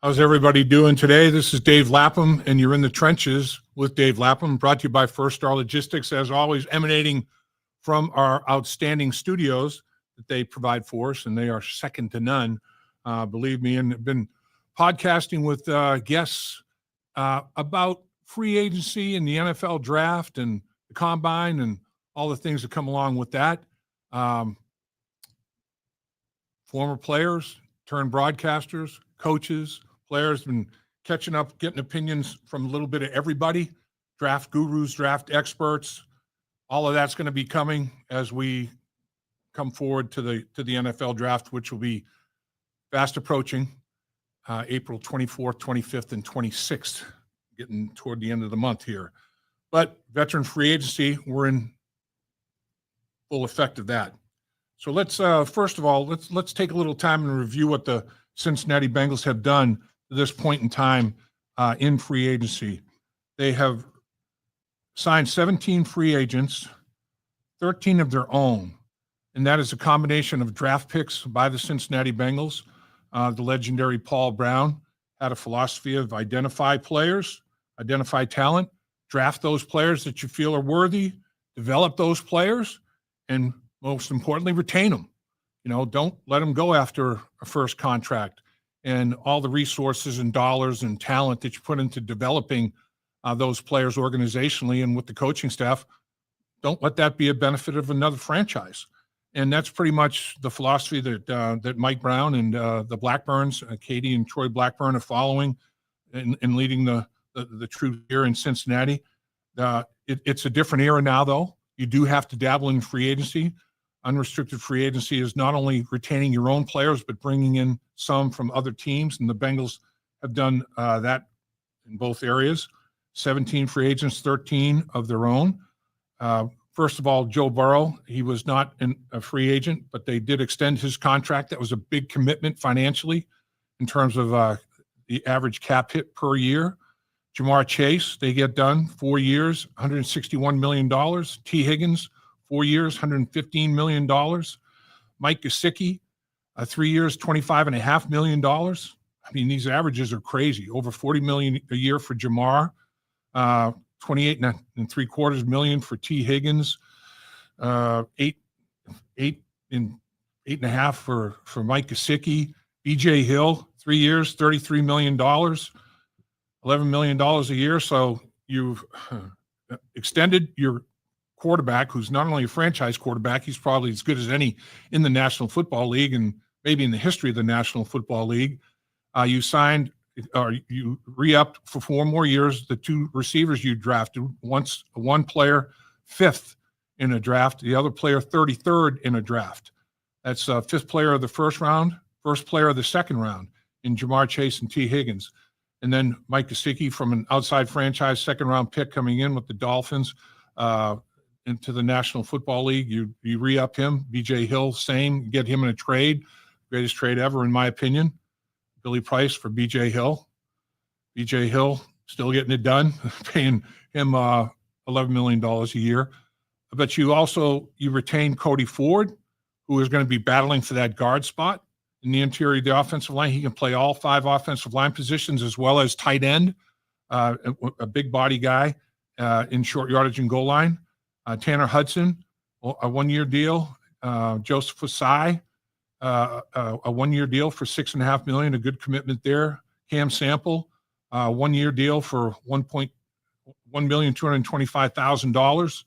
How's everybody doing today? This is Dave Lapham, and you're in the trenches with Dave Lapham, brought to you by First Star Logistics, as always, emanating from our outstanding studios that they provide for us, and they are second to none, believe me, and have been podcasting with guests about free agency and the NFL draft and the combine and all the things that come along with that. Former players turned broadcasters, coaches, players, been catching up, getting opinions from a little bit of everybody, draft gurus, draft experts. All of that's going to be coming as we come forward to the NFL draft, which will be fast approaching, April 24th, 25th, and 26th, getting toward the end of the month here. But veteran free agency, we're in full effect of that. So let's first of all, let's take a little time and review what the Cincinnati Bengals have done to this point in time in free agency. They have signed 17 free agents, 13 of their own, and that is a combination of draft picks by the Cincinnati Bengals. The legendary Paul Brown had a philosophy of identify players, identify talent, draft those players that you feel are worthy, develop those players, and most importantly, retain them. You know, don't let them go after a first contract, and all the resources and dollars and talent that you put into developing those players organizationally and with the coaching staff, don't let that be a benefit of another franchise. And that's pretty much the philosophy that Mike Brown and the Blackburns, Katie and Troy Blackburn, are following and leading the truth here in Cincinnati. It's a different era now, though. You do have to dabble in free agency. Unrestricted free agency is not only retaining your own players, but bringing in some from other teams, and the Bengals have done that in both areas. 17 free agents, 13 of their own. First of all, Joe Burrow, he was not a free agent, but they did extend his contract. That was a big commitment financially in terms of the average cap hit per year. Jamar Chase, they get done, 4 years, $161 million. T. Higgins, 4 years, $115 million. Mike Gesicki, 3 years, $25.5 million. I mean, these averages are crazy. Over $40 million a year for Jamar, $28.75 million for T. Higgins, $8.5 for Mike Gesicki. B.J. Hill, 3 years, $33 million, $11 million a year. So you've extended your quarterback, who's not only a franchise quarterback, he's probably as good as any in the National Football League and maybe in the history of the National Football League. You signed, or you re-upped for 4 more years the 2 receivers you drafted. One player 5th in a draft, the other player 33rd in a draft. That's 5th player of the first round, 1st player of the second round in Jamar Chase and T. Higgins. And then Mike Gesicki from an outside franchise 2nd-round pick coming in with the Dolphins into the National Football League. You re-up him. B.J. Hill, same. Get him in a trade. Greatest trade ever, in my opinion. Billy Price for B.J. Hill. B.J. Hill still getting it done, paying him $11 million a year. But you retain Cody Ford, who is going to be battling for that guard spot in the interior of the offensive line. He can play all 5 offensive line positions as well as tight end, a big body guy in short yardage and goal line. Tanner Hudson, a 1-year deal. Joseph Osai, a 1-year deal for $6.5 million, a good commitment there. Cam Sample, 1-year deal for $1,225,000.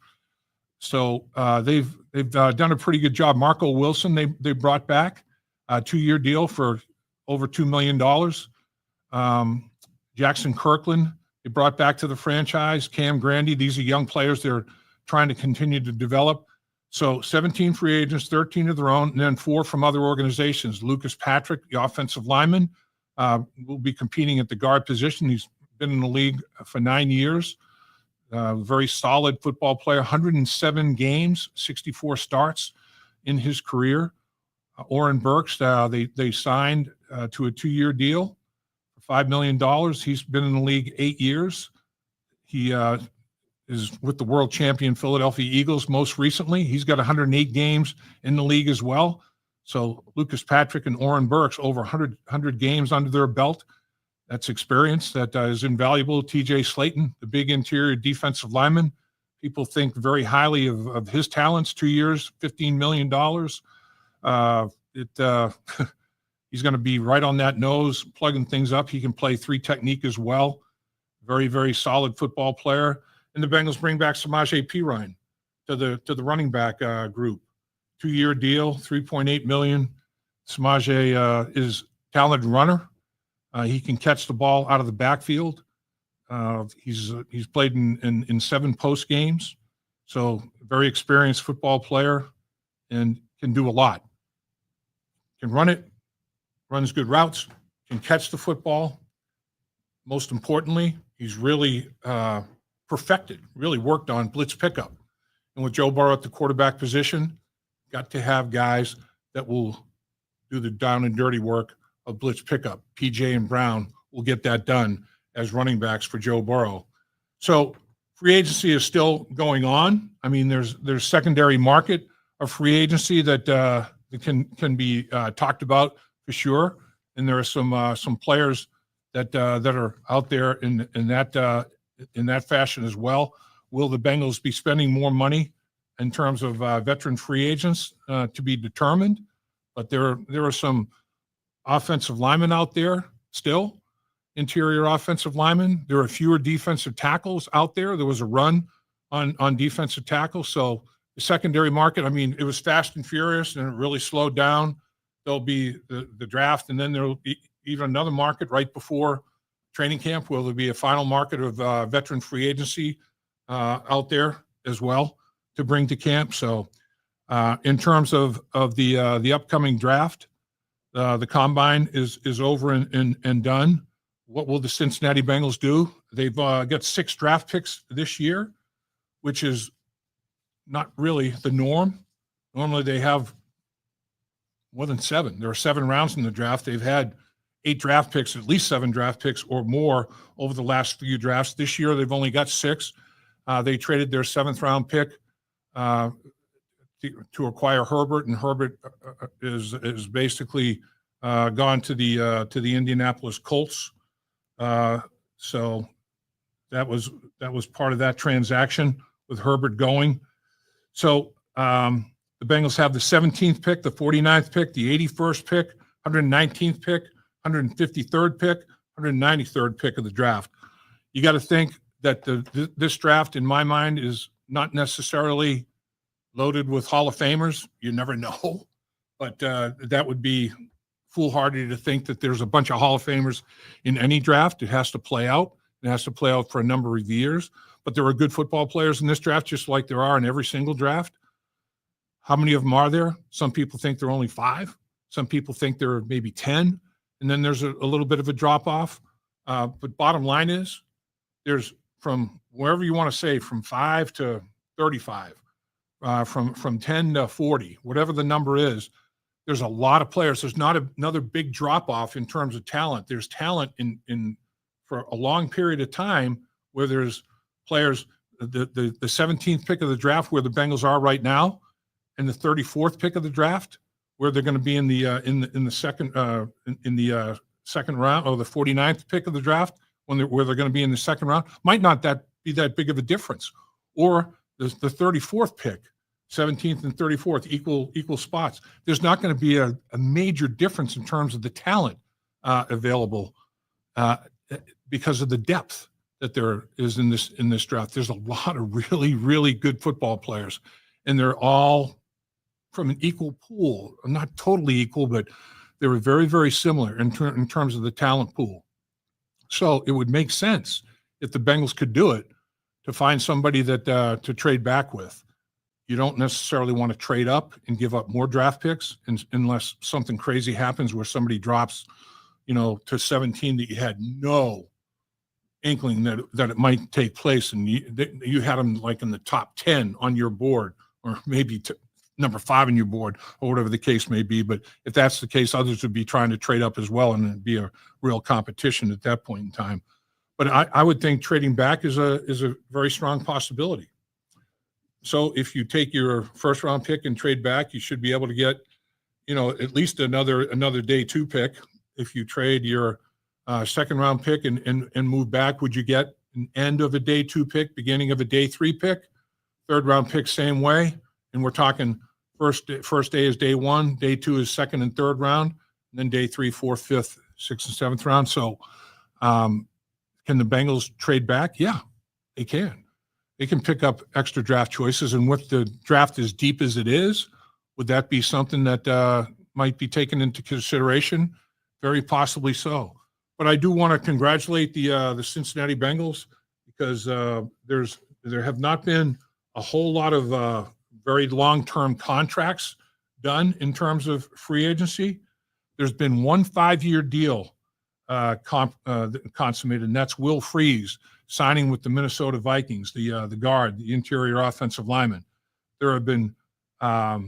So they've done a pretty good job. Marco Wilson, they brought back a 2-year deal for over $2 million. Jackson Kirkland, they brought back to the franchise. Cam Grandy, these are young players they're trying to continue to develop. So 17 free agents, 13 of their own, and then 4 from other organizations. Lucas Patrick, the offensive lineman, will be competing at the guard position. He's been in the league for 9 years. Very solid football player, 107 games, 64 starts in his career. Oren Burks, they signed to a 2-year deal for $5 million. He's been in the league 8 years. He is with the world champion Philadelphia Eagles most recently. He's got 108 games in the league as well. So Lucas Patrick and Oren Burks, over 100 games under their belt. That's experience that is invaluable. TJ Slayton, the big interior defensive lineman. People think very highly of his talents. 2 years, $15 million. He's going to be right on that nose, plugging things up. He can play 3 technique as well. Very, very solid football player. And the Bengals bring back Samaje Perine to the running back group. 2-year deal, $3.8 million. Samaje is a talented runner. He can catch the ball out of the backfield. He's played in 7 post games, so very experienced football player and can do a lot. Can run it, runs good routes, can catch the football. Most importantly, he's really perfected, really worked on blitz pickup. And with Joe Burrow at the quarterback position, got to have guys that will do the down and dirty work of blitz pickup. PJ and Brown will get that done as running backs for Joe Burrow. So free agency is still going on. I mean, there's secondary market of free agency that can be talked about for sure. And there are some players that are out there in that fashion as well. Will the Bengals be spending more money in terms of veteran free agents to be determined? But there are some offensive linemen out there still, interior offensive linemen. There are fewer defensive tackles out there. There was a run on defensive tackles. So the secondary market, I mean, it was fast and furious, and it really slowed down. There'll be the draft, and then there'll be even another market right before training camp where there'll be a final market of veteran free agency out there as well to bring to camp. So in terms of the upcoming draft, the combine is over and done. What will the Cincinnati Bengals do? They've got 6 draft picks this year, which is not really the norm. Normally they have more than 7. There are 7 rounds in the draft. They've had 8 draft picks, at least 7 draft picks or more over the last few drafts. This year they've only got 6. They traded their 7th round pick to acquire Herbert, and Herbert is basically gone to the Indianapolis Colts. So that was part of that transaction with Herbert going. So the Bengals have the 17th pick, the 49th pick, the 81st pick, 119th pick, 153rd pick, 193rd pick of the draft. You got to think that this draft, in my mind, is not necessarily loaded with Hall of Famers. You never know, but that would be foolhardy to think that there's a bunch of Hall of Famers in any draft. It has to play out. It has to play out for a number of years. But there are good football players in this draft, just like there are in every single draft. How many of them are there? Some people think there are only 5. Some people think there are maybe 10. And then there's a little bit of a drop-off. But bottom line is, there's from wherever you want to say, from 5 to 35, from 10 to 40, whatever the number is, there's a lot of players. There's not another big drop-off in terms of talent. There's talent in for a long period of time where there's players, the 17th pick of the draft where the Bengals are right now, and the 34th pick of the draft where they're going to be in the second second round, or the 49th pick of the draft where they're going to be in the second round, might not be that big of a difference. Or the 34th pick, 17th and 34th, equal spots. There's not going to be a major difference in terms of the talent available because of the depth that there is in this draft. There's a lot of really, really good football players, and they're all from an equal pool. Not totally equal, but they were very, very similar in terms of the talent pool. So it would make sense if the Bengals could do it to find somebody that to trade back with. You don't necessarily want to trade up and give up more draft picks unless something crazy happens where somebody drops, to 17 that you had no inkling that it might take place, and you had them like in the top 10 on your board, or maybe number 5 on your board, or whatever the case may be. But if that's the case, others would be trying to trade up as well, and it'd be a real competition at that point in time. But I would think trading back is a very strong possibility. So if you take your first round pick and trade back, you should be able to get, at least another day 2 pick. If you trade your second round pick and move back? Would you get an end of a day 2 pick, beginning of a day 3 pick? Third round pick, same way. And we're talking first day is day 1, day 2 is second and third round, and then day 3, 4th, 5th, 6th, and 7th round. So can the Bengals trade back? Yeah, they can. They can pick up extra draft choices. And with the draft as deep as it is, would that be something that might be taken into consideration? Very possibly so. But I do want to congratulate the Cincinnati Bengals because there have not been a whole lot of very long-term contracts done in terms of free agency. There's been one 5-year deal consummated, and that's Will Freeze signing with the Minnesota Vikings, the guard, the interior offensive lineman. There have been that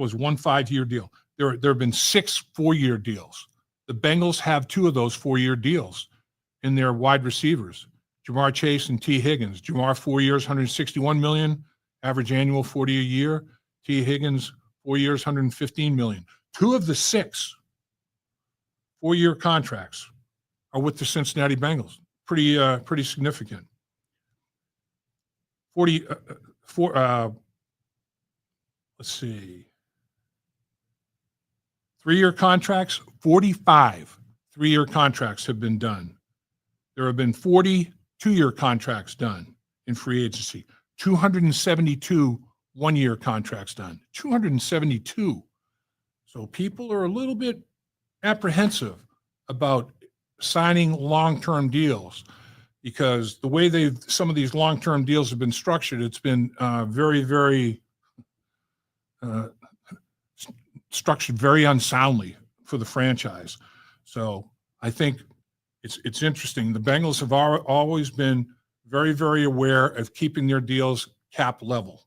was one 5-year deal. There have been 6 4-year deals. The Bengals have 2 of those 4-year deals in their wide receivers, Jamar Chase and T. Higgins. Jamar 4 years, $161 million, average annual $40 a year. T. Higgins 4 years, $115 million. 2 of the 6 4-year contracts are with the Cincinnati Bengals. Pretty significant. 3-year contracts, 45 3-year contracts have been done. There have been 40 2-year contracts done in free agency, 272 1-year contracts done, 272. So people are a little bit apprehensive about signing long-term deals because the way some of these long-term deals have been structured, it's been very, very structured very unsoundly for the franchise. So I think it's interesting. The Bengals have always been very, very aware of keeping their deals cap level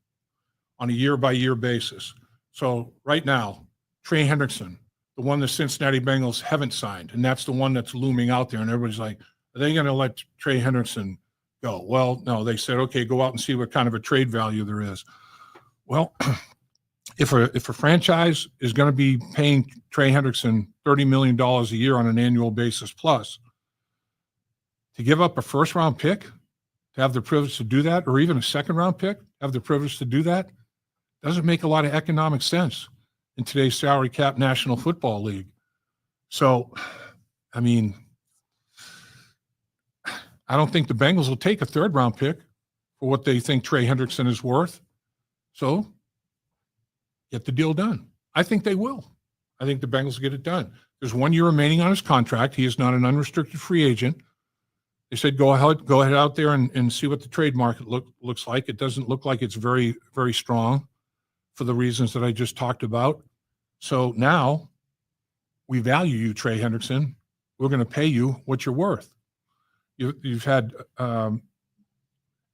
on a year-by-year basis. So right now, Trey Hendrickson, the one the Cincinnati Bengals haven't signed, and that's the one that's looming out there, and everybody's like, are they going to let Trey Hendrickson go? Well, no, they said, okay, go out and see what kind of a trade value there is. Well, if a franchise is going to be paying Trey Hendrickson $30 million a year on an annual basis plus, to give up a first-round pick, to have the privilege to do that, or even a second-round pick, have the privilege to do that, doesn't make a lot of economic sense in today's salary cap National Football League. So, I mean, I don't think the Bengals will take a third-round pick for what they think Trey Hendrickson is worth. So, get the deal done. I think they will. I think the Bengals will get it done. There's 1 year remaining on his contract. He is not an unrestricted free agent. They said go ahead out there and see what the trade market looks like. It doesn't look like it's very, very strong for the reasons that I just talked about. So now we value you, Trey Hendrickson. We're going to pay you what you're worth. You've had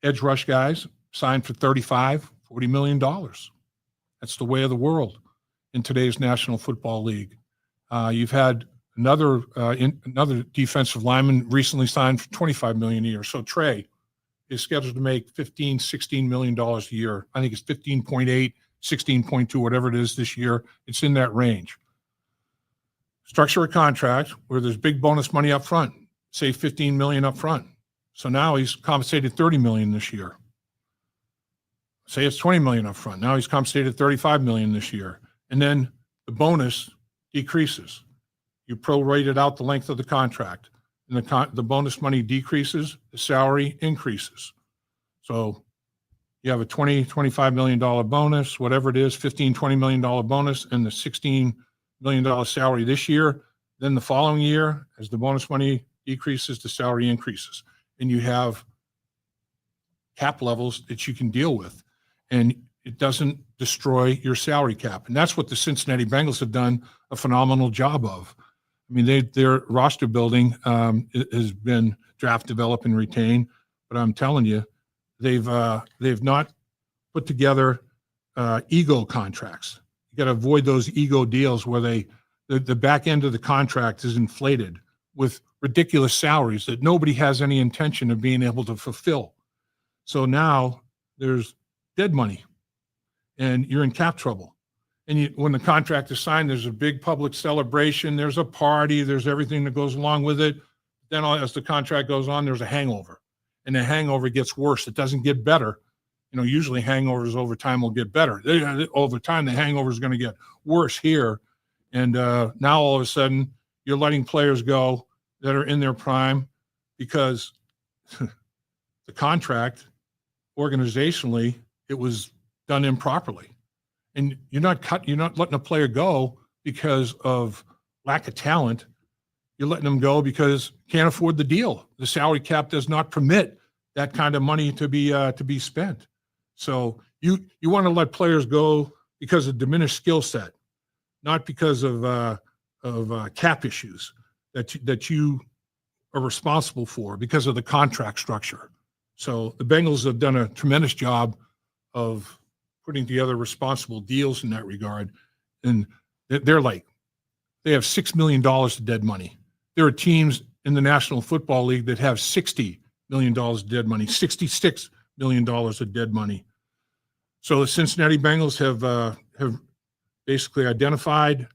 edge rush guys signed for $35, $40 million. That's the way of the world in today's National Football League. You've had another defensive lineman recently signed for $25 million a year. So Trey is scheduled to make $15, $16 million a year. I think it's 15.8, 16.2, whatever it is this year. It's in that range. Structure a contract where there's big bonus money up front, say $15 million up front. So now he's compensated $30 million this year. Say it's $20 million up front. Now he's compensated $35 million this year. And then the bonus decreases. You prorate it out the length of the contract. And the bonus money decreases, the salary increases. So you have a $25 million bonus, whatever it is, $20 million bonus, and the $16 million salary this year. Then the following year, as the bonus money decreases, the salary increases. And you have cap levels that you can deal with. And it doesn't destroy your salary cap. And that's what the Cincinnati Bengals have done a phenomenal job of. I mean, their roster building has been draft, develop, and retain. But I'm telling you, they've not put together ego contracts. You got to avoid those ego deals where the back end of the contract is inflated with ridiculous salaries that nobody has any intention of being able to fulfill. So now there's dead money, and you're in cap trouble. And when the contract is signed, there's a big public celebration. There's a party. There's everything that goes along with it. Then as the contract goes on, there's a hangover. And the hangover gets worse. It doesn't get better. Usually hangovers over time will get better. Over time, the hangover is going to get worse here. And now all of a sudden, you're letting players go that are in their prime because the contract, organizationally, it was done improperly. And you're not letting a player go because of lack of talent. You're letting them go because can't afford the deal. The salary cap does not permit that kind of money to be spent. So you want to let players go because of diminished skill set, not because of cap issues that you are responsible for because of the contract structure. So the Bengals have done a tremendous job of putting together responsible deals in that regard. And they have $6 million of dead money. There are teams in the National Football League that have $60 million of dead money, $66 million of dead money. So the Cincinnati Bengals have basically identified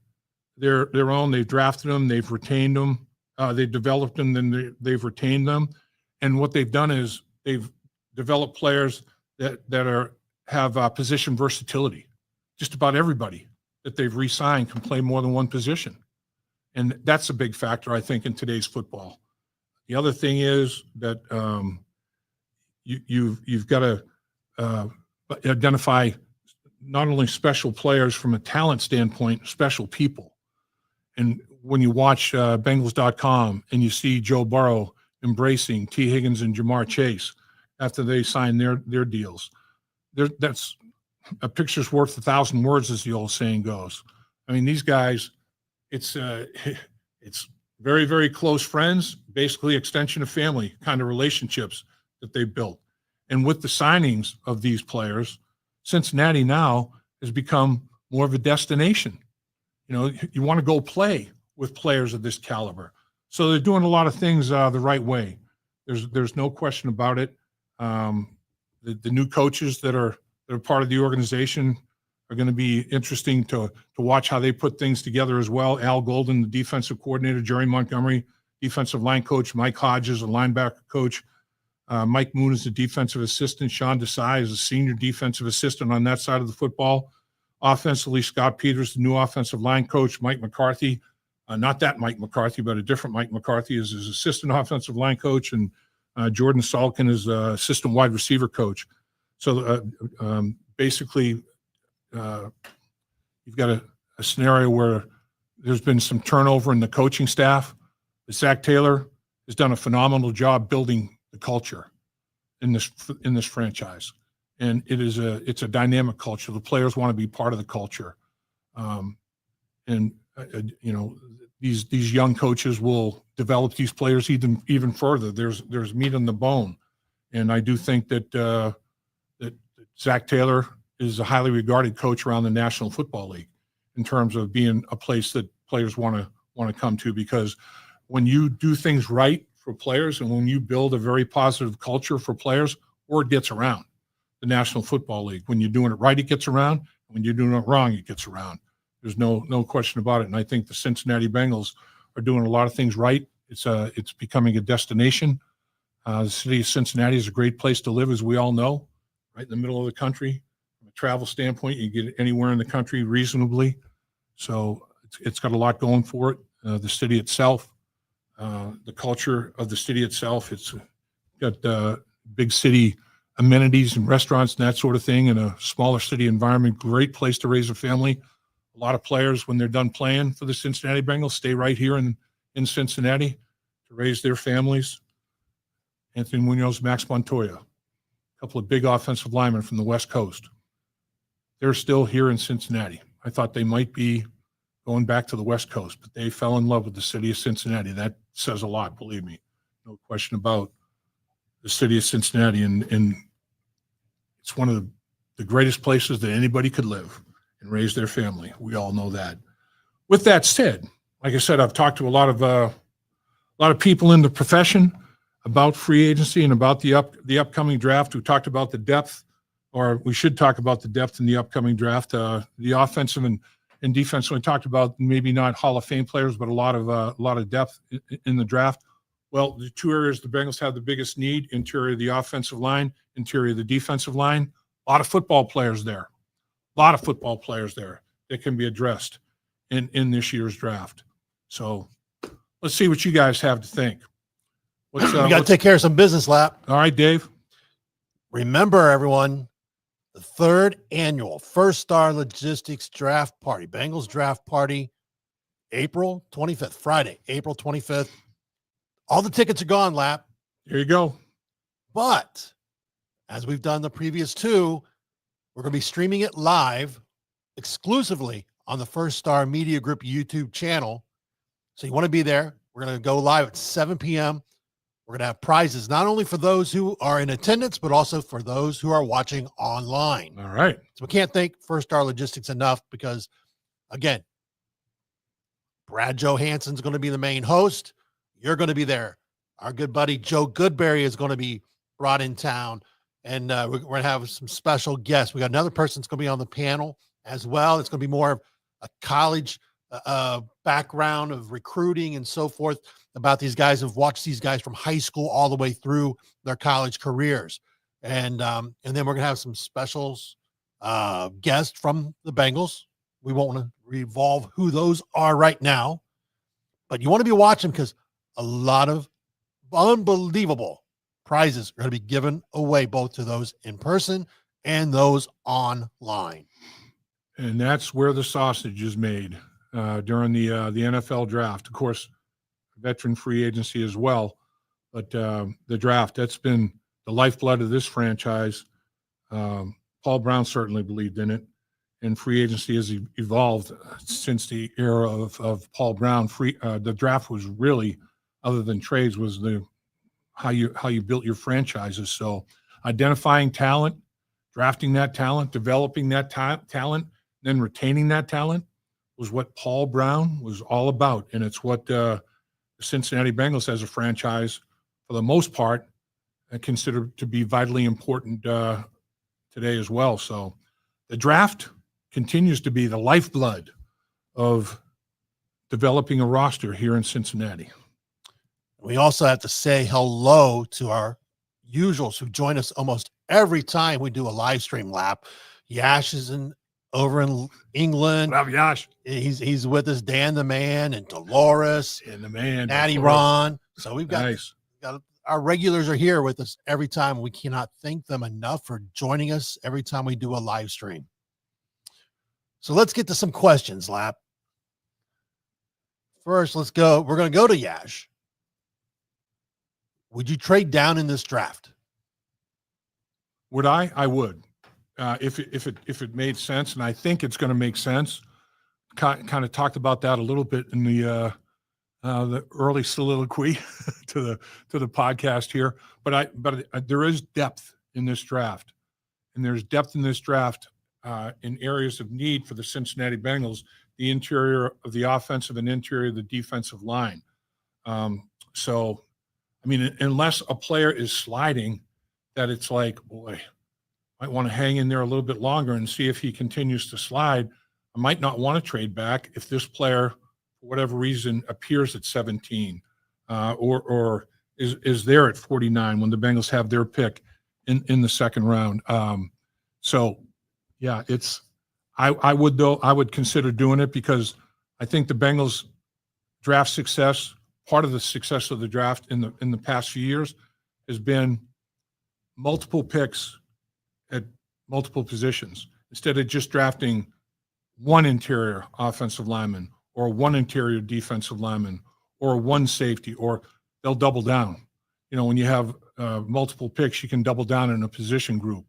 their own. They've drafted them. They've retained them. They've developed them. Then they've retained them. And what they've done is they've developed players that have position versatility. Just about everybody that they've re-signed can play more than one position. And that's a big factor, I think, in today's football. The other thing is that you've got to identify not only special players from a talent standpoint, special people. And when you watch Bengals.com and you see Joe Burrow embracing T. Higgins and Jamar Chase after they sign their deals, that's a picture's worth 1,000 words, as the old saying goes. I mean, these guys, it's very, very close friends, basically extension of family kind of relationships that they built. And with the signings of these players, Cincinnati now has become more of a destination. You want to go play with players of this caliber. So they're doing a lot of things the right way. There's no question about it. The new coaches that are part of the organization are going to be interesting to watch how they put things together as well. Al Golden, the defensive coordinator, Jerry Montgomery, defensive line coach, Mike Hodges, a linebacker coach, Mike Moon is the defensive assistant, Sean Desai is a senior defensive assistant on that side of the football. Offensively, Scott Peters, the new offensive line coach, Mike McCarthy, not that Mike McCarthy, but a different Mike McCarthy is his assistant offensive line coach, and Jordan Salkin is assistant wide receiver coach. So basically, you've got a scenario where there's been some turnover in the coaching staff. Zach Taylor has done a phenomenal job building the culture in this franchise, and it's a dynamic culture. The players want to be part of the culture, these young coaches will develop these players even further. There's meat on the bone, and I do think that Zach Taylor is a highly regarded coach around the National Football League in terms of being a place that players want to come to, because when you do things right for players and when you build a very positive culture for players, word gets around the National Football League. When you're doing it right, it gets around. When you're doing it wrong, it gets around. There's no question about it. And I think the Cincinnati Bengals are doing a lot of things right. It's becoming a destination. The city of Cincinnati is a great place to live, as we all know, right in the middle of the country. From a travel standpoint, you can get anywhere in the country reasonably. So it's got a lot going for it. The city itself, the culture of the city itself, it's got big city amenities and restaurants and that sort of thing in a smaller city environment. Great place to raise a family. A lot of players, when they're done playing for the Cincinnati Bengals, stay right here in Cincinnati to raise their families. Anthony Munoz, Max Montoya, a couple of big offensive linemen from the West Coast. They're still here in Cincinnati. I thought they might be going back to the West Coast, but they fell in love with the city of Cincinnati. That says a lot, believe me. No question about the city of Cincinnati. And it's one of the greatest places that anybody could live and raise their family. We all know that. With that said, like I said, I've talked to a lot of people in the profession about free agency and about the upcoming draft. We talked about the depth or we should talk about the depth in the upcoming draft. The offensive and defense. We talked about maybe not Hall of Fame players, but a lot of depth in the draft. Well, the two areas the Bengals have the biggest need: interior of the offensive line, interior of the defensive line. A lot of football players there. That can be addressed in this year's draft. So let's see what you guys have to think. We got to take care of some business, Lap. All right, Dave. Remember, everyone, the 3rd annual First Star Logistics Draft Party, Bengals Draft Party, April 25th, Friday, April 25th. All the tickets are gone, Lap. There you go. But as we've done the previous 2, we're going to be streaming it live exclusively on the First Star Media Group YouTube channel. So you want to be there. We're going to go live at 7 p.m. We're going to have prizes, not only for those who are in attendance, but also for those who are watching online. All right. So we can't thank First Star Logistics enough because, again, Brad Johansson's going to be the main host. You're going to be there. Our good buddy Joe Goodberry is going to be brought in town, and we're going to have some special guests. We got another person that's going to be on the panel as well. It's going to be more of a college background of recruiting and so forth about these guys who've watched these guys from high school all the way through their college careers. And then we're going to have some specials guests from the Bengals. We won't want to revolve who those are right now, but you want to be watching because a lot of unbelievable prizes are going to be given away both to those in person and those online. And that's where the sausage is made during the NFL draft. Of course, veteran free agency as well. But the draft, that's been the lifeblood of this franchise. Paul Brown certainly believed in it. And free agency has evolved since the era of Paul Brown. The draft was really, other than trades, was how you built your franchises. So identifying talent, drafting that talent, developing that talent, then retaining that talent was what Paul Brown was all about. And it's what the Cincinnati Bengals as a franchise, for the most part, considered to be vitally important today as well. So the draft continues to be the lifeblood of developing a roster here in Cincinnati. We also have to say hello to our usuals who join us almost every time we do a live stream lap. Yash is over in England. Love Yash. He's with us, Dan the Man, and Dolores, and the man, Natty Ron. So we've got, nice. got our regulars are here with us every time. We cannot thank them enough for joining us every time we do a live stream. So let's get to some questions, Lap. First, let's go. We're going to go to Yash. Would you trade down in this draft? Would I? I would. If it made sense, and I think it's going to make sense. Kind of talked about that a little bit in the early soliloquy to the podcast here. But there is depth in this draft, and there's depth in this draft in areas of need for the Cincinnati Bengals, the interior of the offensive and interior of the defensive line. So, I mean, unless a player is sliding, that it's like, boy, might want to hang in there a little bit longer and see if he continues to slide. I might not want to trade back if this player, for whatever reason, appears at 17 or is there at 49 when the Bengals have their pick in the second round. So, yeah, I would consider doing it because I think the Bengals draft success, part of the success of the draft in the past few years has been multiple picks at multiple positions instead of just drafting one interior offensive lineman or one interior defensive lineman or one safety, or they'll double down. You know, when you have multiple picks, you can double down in a position group.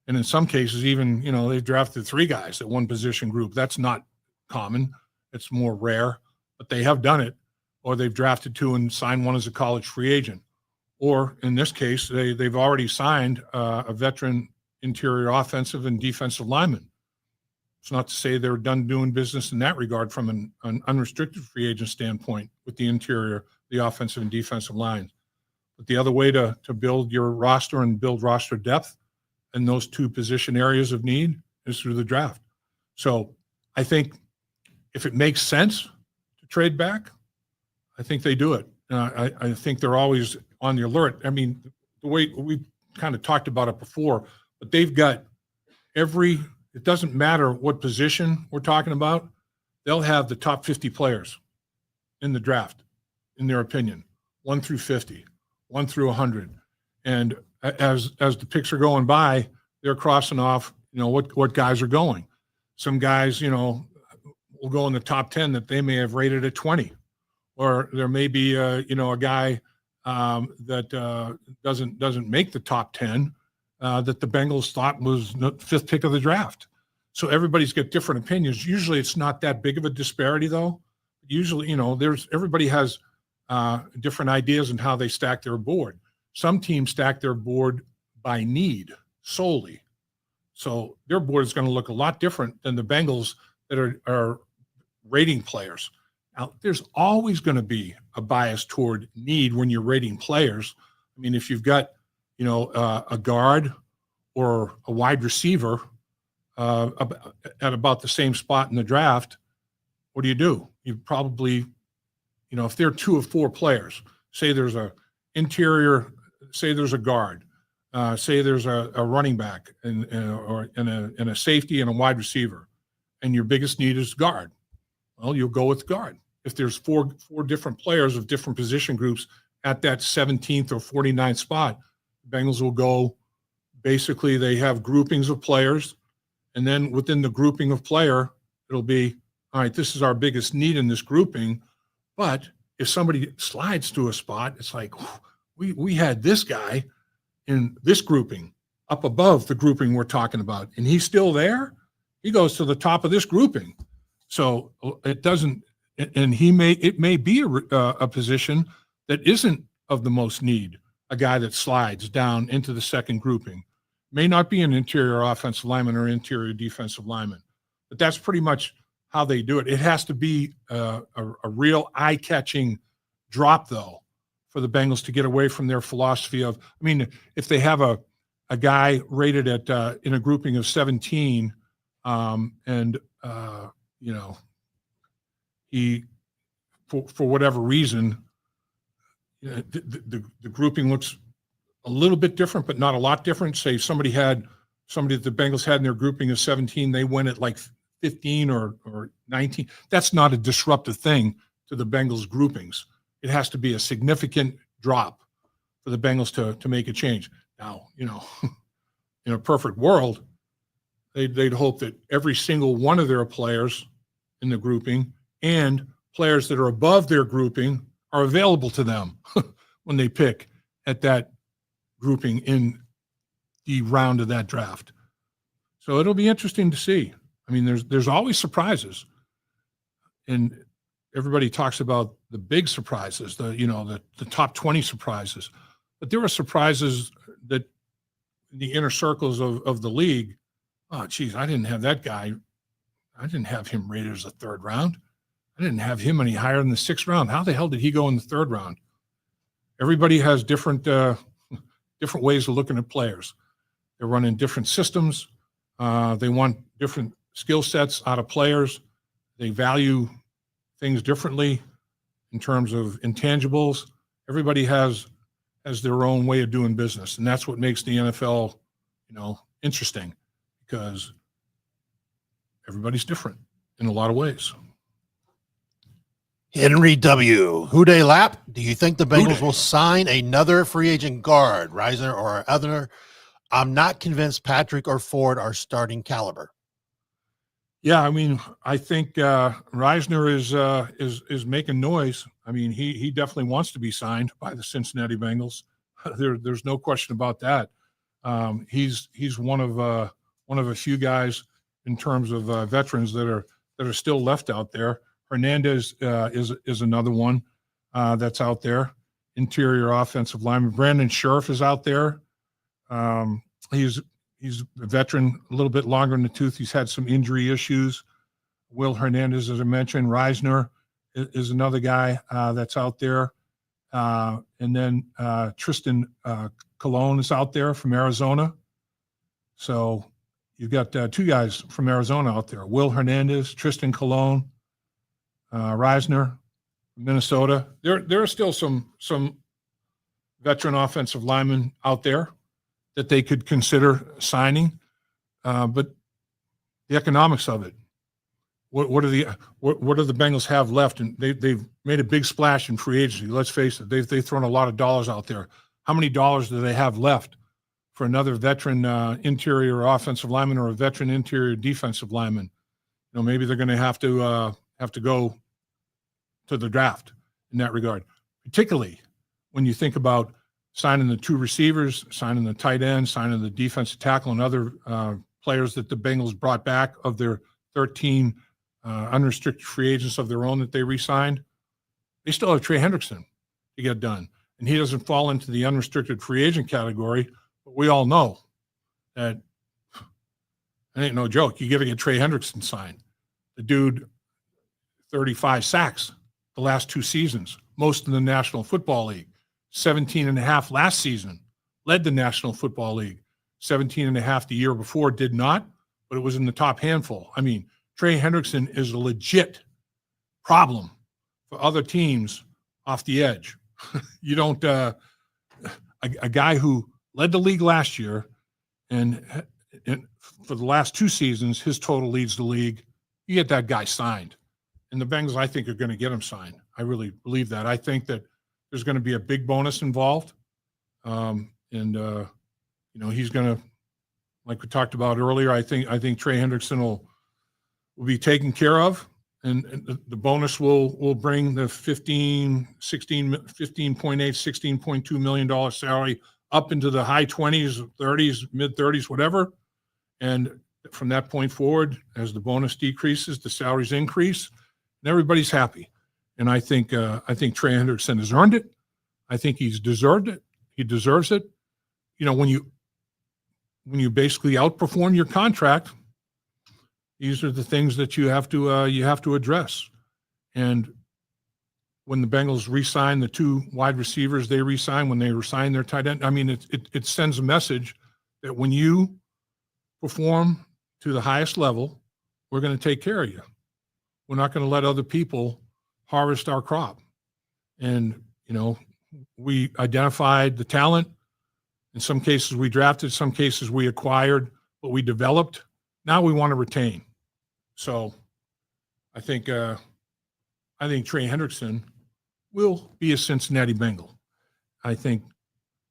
And in some cases, even, you know, they've drafted 3 guys at one position group. That's not common. It's more rare, but they have done it. Or they've drafted 2 and signed 1 as a college free agent. Or in this case, they've already signed a veteran interior offensive and defensive lineman. It's not to say they're done doing business in that regard from an unrestricted free agent standpoint with the interior, the offensive and defensive lines. But the other way to build your roster and build roster depth in those two position areas of need is through the draft. So I think if it makes sense to trade back, I think they do it. I think they're always on the alert. I mean, the way we kind of talked about it before, but they've got it doesn't matter what position we're talking about, they'll have the top 50 players in the draft, in their opinion, 1 through 50, 1 through 100. And as the picks are going by, they're crossing off, what guys are going. Some guys, will go in the top 10 that they may have rated at 20. Or there may be, a guy that doesn't make the top 10 that the Bengals thought was the 5th pick of the draft. So everybody's got different opinions. Usually it's not that big of a disparity, though. Usually, everybody has different ideas on how they stack their board. Some teams stack their board by need solely. So their board is going to look a lot different than the Bengals that are rating players. Now, there's always going to be a bias toward need when you're rating players. I mean, if you've got, a guard or a wide receiver at about the same spot in the draft, what do? You probably, if there are 2 of 4 players, say there's a interior, say there's a guard, say there's a running back and a safety and a wide receiver, and your biggest need is guard. Well, you'll go with guard. If there's four different players of different position groups at that 17th or 49th spot, the Bengals will go, basically they have groupings of players, and then within the grouping of player, it'll be, all right, this is our biggest need in this grouping, but if somebody slides to a spot, it's like, we had this guy in this grouping up above the grouping we're talking about, and he's still there, he goes to the top of this grouping. So it doesn't, and it may be a position that isn't of the most need, a guy that slides down into the second grouping. May not be an interior offensive lineman or interior defensive lineman, but that's pretty much how they do it. It has to be a real eye-catching drop, though, for the Bengals to get away from their philosophy of, I mean, if they have a guy rated at in a grouping of 17, he, for whatever reason, the grouping looks a little bit different, but not a lot different. Say somebody that the Bengals had in their grouping of 17, they went at like 15 or 19. That's not a disruptive thing to the Bengals groupings. It has to be a significant drop for the Bengals to make a change. Now, in a perfect world, they'd hope that every single one of their players in the grouping and players that are above their grouping are available to them when they pick at that grouping in the round of that draft. So it'll be interesting to see. I mean, there's always surprises, and everybody talks about the big surprises, the top 20 surprises, but there are surprises that in the inner circles of the league. Oh, geez, I didn't have that guy. I didn't have him rated as a 3rd round. I didn't have him any higher than the 6th round. How the hell did he go in the 3rd round? Everybody has different ways of looking at players. They're running different systems. They want different skill sets out of players. They value things differently in terms of intangibles. Everybody has their own way of doing business, and that's what makes the NFL, interesting, because everybody's different in a lot of ways. Henry W. Houday Lap, do you think the Bengals will sign another free agent guard, Reisner or other? I'm not convinced Patrick or Ford are starting caliber. Yeah, I mean, I think Reisner is making noise. I mean, he definitely wants to be signed by the Cincinnati Bengals. There's no question about that. He's one of a few guys in terms of veterans that are still left out there. Hernandez is another one that's out there. Interior offensive lineman. Brandon Scherf is out there. He's a veteran, a little bit longer in the tooth. He's had some injury issues. Will Hernandez, as I mentioned. Reisner is another guy that's out there. And then Tristan Colon is out there from Arizona. So you've got two guys from Arizona out there, Will Hernandez, Tristan Colon, Reisner, Minnesota. There are still some veteran offensive linemen out there that they could consider signing, but the economics of it. What do the Bengals have left? And they've made a big splash in free agency. Let's face it, they've thrown a lot of dollars out there. How many dollars do they have left for another veteran interior offensive lineman or a veteran interior defensive lineman? You know, maybe they're going to have to go to the draft in that regard, particularly when you think about signing the two receivers, signing the tight end, signing the defensive tackle, and other players that the Bengals brought back of their 13 unrestricted free agents of their own that they re-signed. They still have Trey Hendrickson to get done, and he doesn't fall into the unrestricted free agent category. But we all know that it ain't no joke. You got to get Trey Hendrickson signed. The dude, 35 sacks the last 2 seasons, most in the National Football League. 17 and a half last season, led the National Football League. 17 and a half the year before, did not, but it was in the top handful. I mean, Trey Hendrickson is a legit problem for other teams off the edge. You don't a guy who led the league last year and for the last 2 seasons, his total leads the league. You get that guy signed. And the Bengals, I think, are going to get him signed. I really believe that. I think that there's going to be a big bonus involved. You know, he's going to, like we talked about earlier, I think Trey Hendrickson will be taken care of. And the bonus will bring the $15.8, $16.2 million salary up into the high 20s, 30s, mid 30s, whatever. And from that point forward, as the bonus decreases, the salaries increase, and everybody's happy. And I think Trey Hendrickson has earned it. I think he's deserved it. He deserves it. You know, when you basically outperform your contract, these are the things that you have to address. And when the Bengals re-sign the 2 wide receivers, they re-sign when they re-sign their tight end. I mean, it sends a message that when you perform to the highest level, we're going to take care of you. We're not going to let other people harvest our crop. And, you know, we identified the talent. In some cases we drafted, some cases we acquired, but we developed. Now we want to retain. So I think Trey Hendrickson will be a Cincinnati Bengal. I think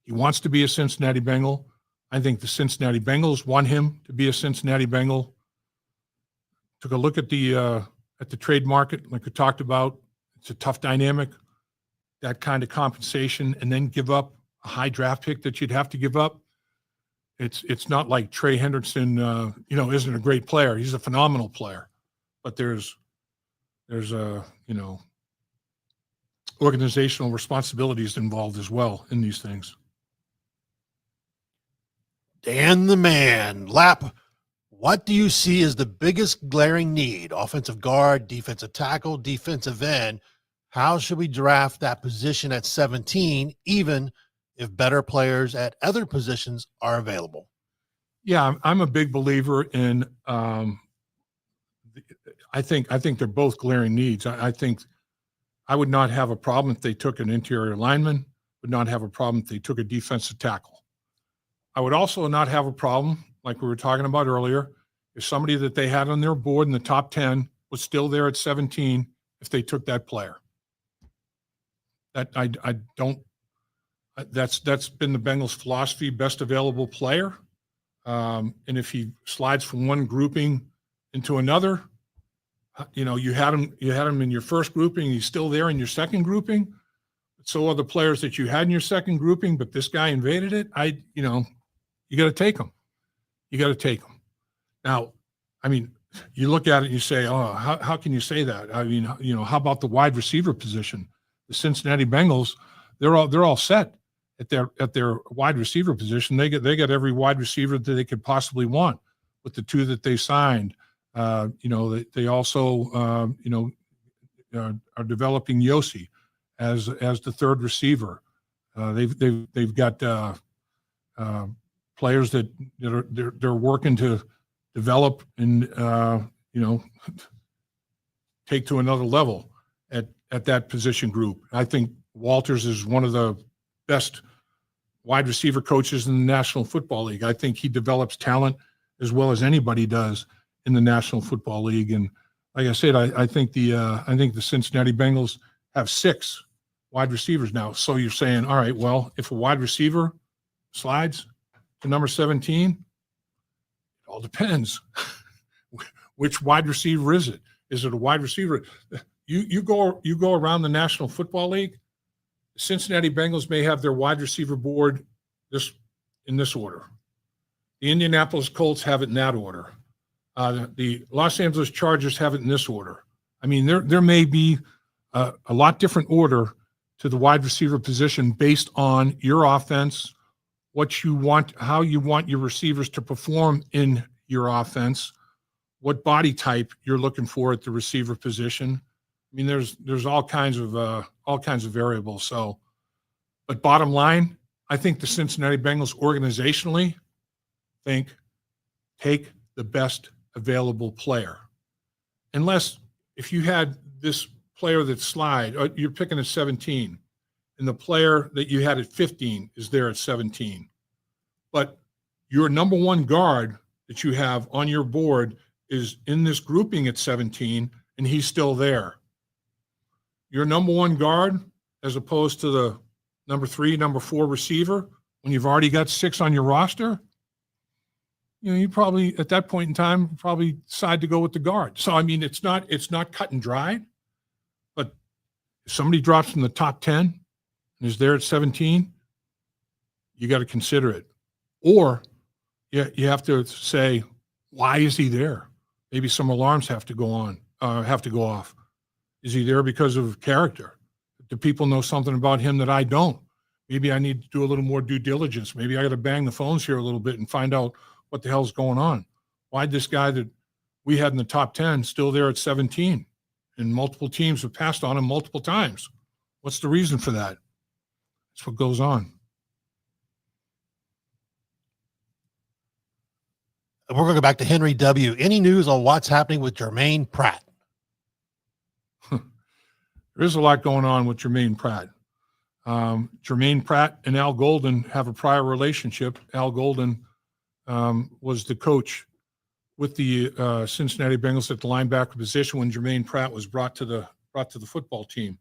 he wants to be a Cincinnati Bengal. I think the Cincinnati Bengals want him to be a Cincinnati Bengal. Took a look at the trade market, like we talked about. It's a tough dynamic, that kind of compensation, and then give up a high draft pick that you'd have to give up. It's not like Trey Hendrickson, isn't a great player. He's a phenomenal player, but there's organizational responsibilities involved as well in these things. Dan the Man, Lap, what do you see as the biggest glaring need? Offensive guard, defensive tackle, defensive end. How should we draft that position at 17, even if better players at other positions are available? Yeah, I'm a big believer in I think they're both glaring needs. I think I would not have a problem if they took an interior lineman, would not have a problem if they took a defensive tackle. I would also not have a problem, like we were talking about earlier, if somebody that they had on their board in the top 10 was still there at 17 if they took that player. That I don't. That's been the Bengals' philosophy: best available player. And if he slides from one grouping into another, you had him in your first grouping. He's still there in your second grouping. So are the players that you had in your second grouping, but this guy invaded it. You got to take him. You got to take him. Now, I mean, you look at it and you say, oh, how can you say that? I mean, how about the wide receiver position? The Cincinnati Bengals, they're all set at their wide receiver position. They got every wide receiver that they could possibly want with the 2 that they signed. They also are developing Yossi as the third receiver. They've got players that they're working to develop and take to another level at that position group. I think Walters is one of the best wide receiver coaches in the National Football League. I think he develops talent as well as anybody does in the National Football League. And like I said, I think the Cincinnati Bengals have 6 wide receivers now. So you're saying, all right, well, if a wide receiver slides to number 17, it all depends. Which wide receiver is it? Is it a wide receiver? You go around the National Football League, the Cincinnati Bengals may have their wide receiver board in this order. The Indianapolis Colts have it in that order. The Los Angeles Chargers have it in this order. I mean, there may be a lot different order to the wide receiver position based on your offense, what you want, how you want your receivers to perform in your offense, what body type you're looking for at the receiver position. I mean, there's all kinds of variables. So, but bottom line, I think the Cincinnati Bengals organizationally take the best available player. Unless if you had this player that slide, you're picking at 17, and the player that you had at 15 is there at 17. But your number one guard that you have on your board is in this grouping at 17, and he's still there. Your number one guard, as opposed to the number 3, number 4 receiver, when you've already got 6 on your roster, you probably at that point in time probably decide to go with the guard. So I mean, it's not cut and dried, but if somebody drops from the top 10 and is there at 17, you got to consider it. Or you have to say, why is he there? Maybe some alarms have to go off. Is he there because of character? Do people know something about him that I don't? Maybe I need to do a little more due diligence. Maybe I got to bang the phones here a little bit and find out what the hell's going on. Why'd this guy that we had in the top 10 still there at 17? And multiple teams have passed on him multiple times. What's the reason for that? That's what goes on. We're going to go back to Henry W. Any news on what's happening with Jermaine Pratt? There is a lot going on with Jermaine Pratt. Jermaine Pratt and Al Golden have a prior relationship. Al Golden was the coach with the Cincinnati Bengals at the linebacker position when Jermaine Pratt was brought to the football team.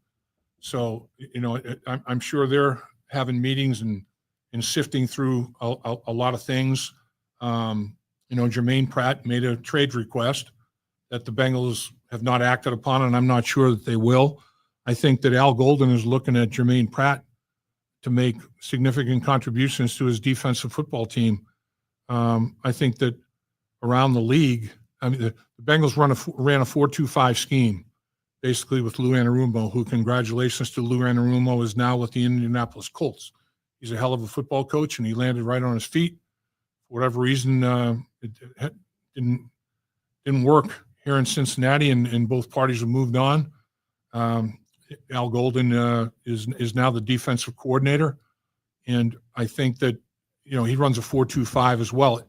So, I'm sure they're having meetings and sifting through a lot of things. Jermaine Pratt made a trade request that the Bengals have not acted upon, and I'm not sure that they will. I think that Al Golden is looking at Jermaine Pratt to make significant contributions to his defensive football team. I think that around the league, the Bengals ran a 4-2-5 scheme, basically with Lou Anarumo, who, congratulations to Lou Anarumo, is now with the Indianapolis Colts. He's a hell of a football coach, and he landed right on his feet. For whatever reason, it didn't work here in Cincinnati, and both parties have moved on. Al Golden is now the defensive coordinator, and I think that he runs a 4-2-5 as well.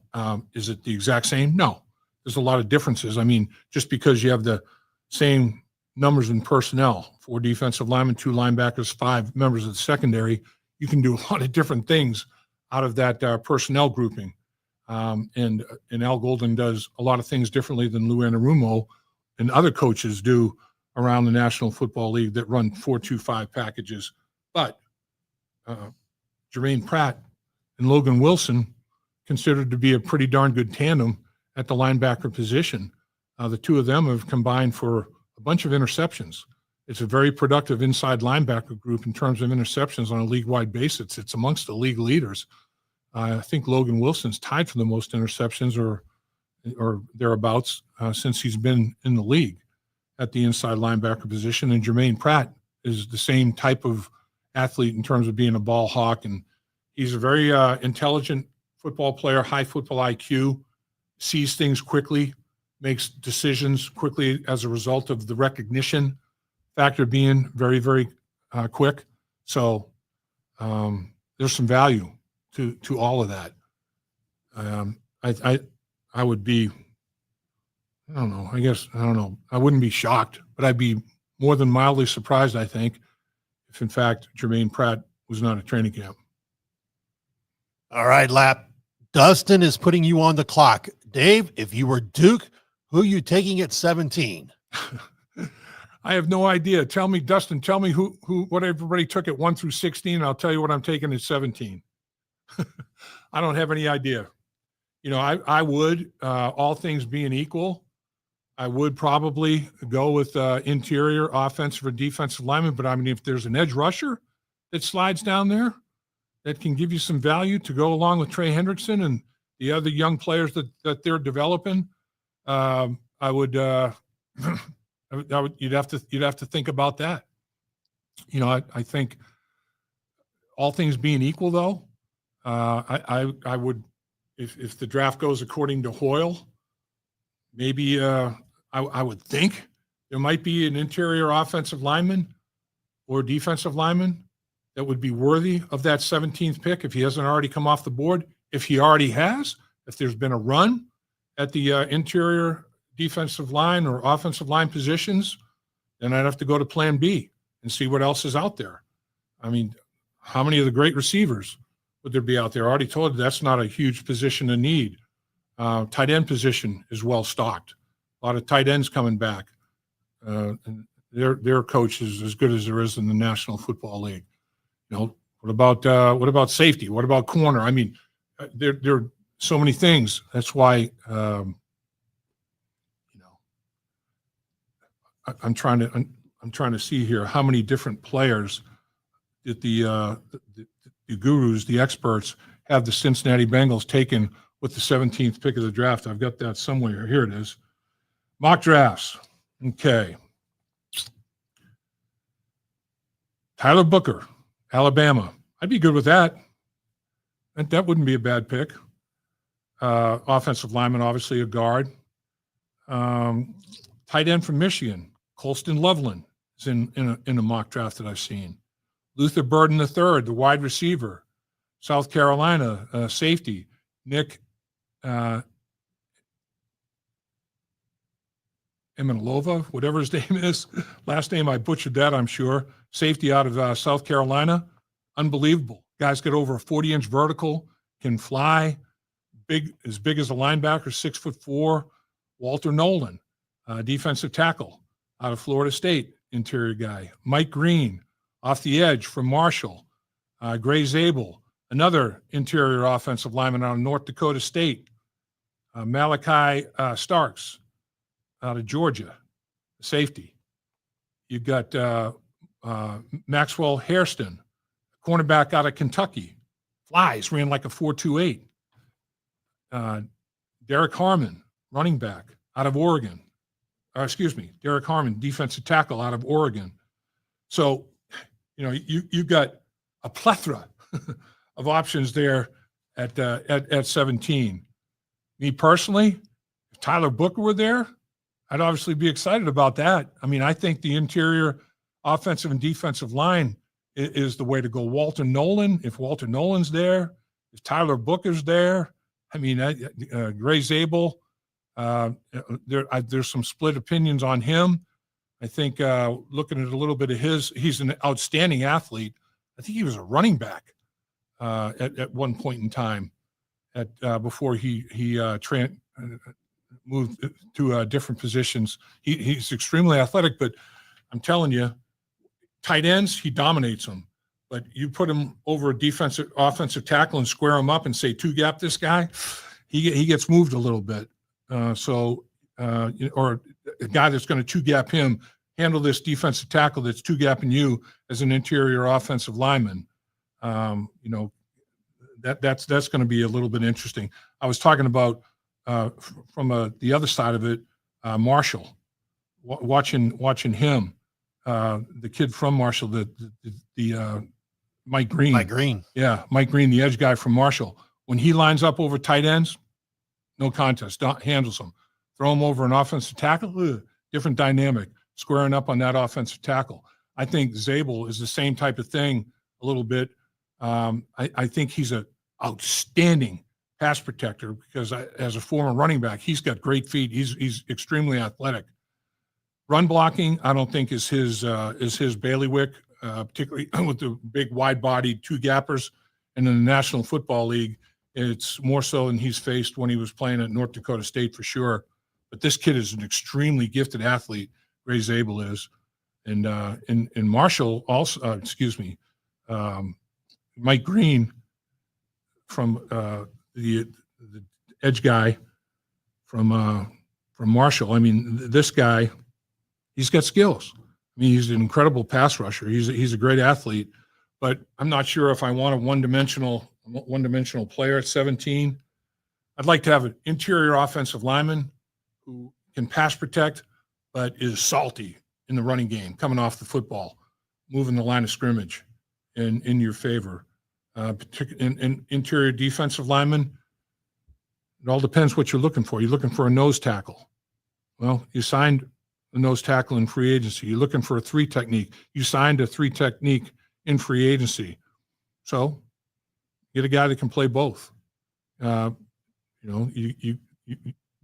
Is it the exact same? No, there's a lot of differences. I mean, just because you have the same numbers in personnel, 4 defensive linemen, 2 linebackers, 5 members of the secondary, you can do a lot of different things out of that personnel grouping. And Al Golden does a lot of things differently than Lou Anarumo and other coaches do around the National Football League that run 4-2-5 packages. But Jermaine Pratt and Logan Wilson considered to be a pretty darn good tandem at the linebacker position. The two of them have combined for a bunch of interceptions. It's a very productive inside linebacker group in terms of interceptions on a league-wide basis. It's amongst the league leaders. I think Logan Wilson's tied for the most interceptions or thereabouts since he's been in the league at the inside linebacker position. And Jermaine Pratt is the same type of athlete in terms of being a ball hawk. And he's a very intelligent football player, high football IQ, sees things quickly, makes decisions quickly as a result of the recognition factor being very, very quick. So there's some value to all of that. I would be, I don't know, I don't know. I wouldn't be shocked, but I'd be more than mildly surprised, I think, if in fact Jermaine Pratt was not at training camp. All right, Lap. Dustin is putting you on the clock. Dave, if you were Duke, who are you taking at 17? I have no idea. Tell me, Dustin, tell me what everybody took at 1 through 16, and I'll tell you what I'm taking at 17. I don't have any idea. You know, I would, all things being equal, I would probably go with interior offensive or defensive lineman. But I mean, if there's an edge rusher that slides down there that can give you some value to go along with Trey Hendrickson and the other young players that they're developing, I would, you'd have to think about that. You know, I think all things being equal, though, I would, if the draft goes according to Hoyle, maybe I would think there might be an interior offensive lineman or defensive lineman that would be worthy of that 17th pick if he hasn't already come off the board. If he already has, if there's been a run at the interior defensive line or offensive line positions, then I'd have to go to plan B and see what else is out there. I mean, how many of the great receivers would there be out there? I already told you that's not a huge position to need. Tight end position is well stocked. A lot of tight ends coming back. And their coach is as good as there is in the National Football League. You know, what about safety? What about corner? I mean, there are so many things. That's why you know, I'm trying to see here how many different players that the gurus, the experts, have the Cincinnati Bengals taken with the 17th pick of the draft. I've got that somewhere. Here it is. Mock drafts. Okay. Tyler Booker, Alabama. I'd be good with that. That wouldn't be a bad pick. Offensive lineman, obviously a guard. Tight end from Michigan, Colston Loveland is in a mock draft that I've seen. Luther Burden III, the wide receiver. South Carolina, safety. Nick Emanlova, whatever his name is. Last name, I butchered that, I'm sure. Safety out of South Carolina. Unbelievable. Guy's got over a 40-inch vertical, can fly, as big as a linebacker, 6'4". Walter Nolan, defensive tackle out of Florida State, interior guy. Mike Green, off the edge from Marshall. Gray Zabel, another interior offensive lineman out of North Dakota State. Malachi Starks out of Georgia, safety. You've got Maxwell Hairston, cornerback out of Kentucky. Flies, ran like a 4.28. Derek Harmon, running back out of Oregon. Derek Harmon, defensive tackle out of Oregon. So, you know, you've got a plethora of options there at 17. Me personally, if Tyler Booker were there, I'd obviously be excited about that. I mean, I think the interior offensive and defensive line is the way to go. Walter Nolan, if Walter Nolan's there, if Tyler Booker's there, I mean, Gray Zabel, there's some split opinions on him. I think looking at a little bit of he's an outstanding athlete. I think he was a running back at one point in time before he moved to different positions. He's extremely athletic, but I'm telling you, tight ends, he dominates them. But you put him over a offensive tackle and square him up and say two-gap this guy, he gets moved a little bit. Or a guy that's going to two-gap him, handle this defensive tackle that's two-gapping you as an interior offensive lineman. You know, that's going to be a little bit interesting. I was talking about from the other side of it, Marshall, watching him, the kid from Marshall, the Mike Green. Mike Green. Yeah, Mike Green, the edge guy from Marshall. When he lines up over tight ends, no contest, handles them. Throw him over an offensive tackle, different dynamic, squaring up on that offensive tackle. I think Zabel is the same type of thing a little bit. I think he's an outstanding pass protector because as a former running back, he's got great feet. He's extremely athletic. Run blocking, I don't think is his bailiwick, particularly with the big wide-bodied two gappers. And in the National Football League, it's more so than he's faced when he was playing at North Dakota State for sure. But this kid is an extremely gifted athlete. Ray Zabel is, and Marshall also. Mike Green from the edge guy from Marshall. I mean, this guy, he's got skills. I mean, he's an incredible pass rusher. He's a great athlete, but I'm not sure if I want a one-dimensional player at 17. I'd like to have an interior offensive lineman who can pass protect, but is salty in the running game, coming off the football, moving the line of scrimmage in your favor. In interior defensive lineman, it all depends what you're looking for. You're looking for a nose tackle. Well, you signed a nose tackle in free agency. You're looking for a 3 technique. You signed a 3 technique in free agency. So get a guy that can play both. BJ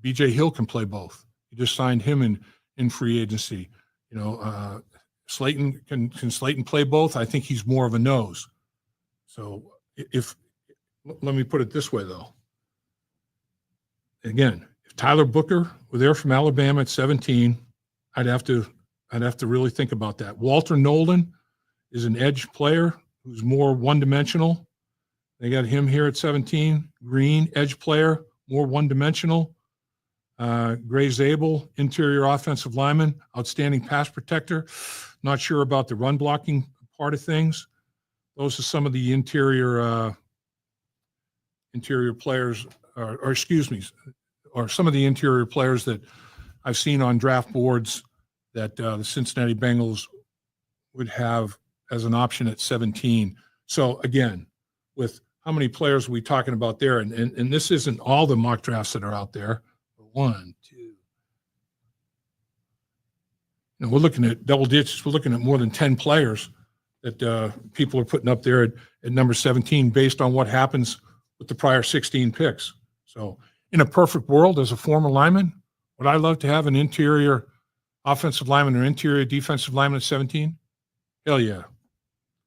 Hill can play both. You just signed him in free agency. Slayton can Slayton play both? I think he's more of a nose. So let me put it this way though. Again, if Tyler Booker were there from Alabama at 17, I'd have to really think about that. Walter Nolan is an edge player who's more one-dimensional. They got him here at 17. Green, edge player, more one-dimensional. Gray Zabel, interior offensive lineman, outstanding pass protector. Not sure about the run blocking part of things. Those are some of the interior players, or some of the interior players that I've seen on draft boards that the Cincinnati Bengals would have as an option at 17. So again, with how many players are we talking about there? And this isn't all the mock drafts that are out there. 1, 2. We're looking at double digits. We're looking at more than 10 players that people are putting up there at number 17 based on what happens with the prior 16 picks. So in a perfect world, as a former lineman, would I love to have an interior offensive lineman or interior defensive lineman at 17? Hell yeah.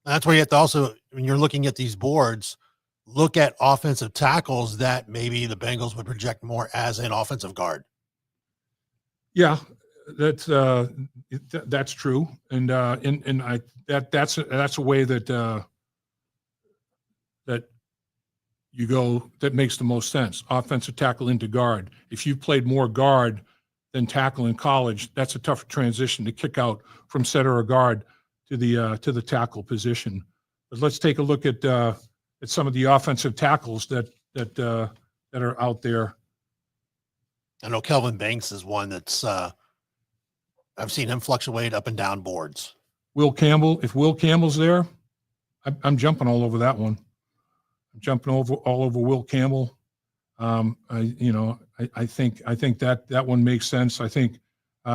That's where you have to also, when you're looking at these boards, look at offensive tackles that maybe the Bengals would project more as an offensive guard. Yeah, that's true, and that's a way that you go that makes the most sense. Offensive tackle into guard. If you played more guard than tackle in college, that's a tougher transition to kick out from center or guard to the tackle position. But let's take a look at some of the offensive tackles that are out there. I know Kelvin Banks is one that's I've seen him fluctuate up and down boards. Will Campbell, if Will Campbell's there, I'm jumping all over that one. I'm jumping all over Will Campbell. I think that one makes sense. I think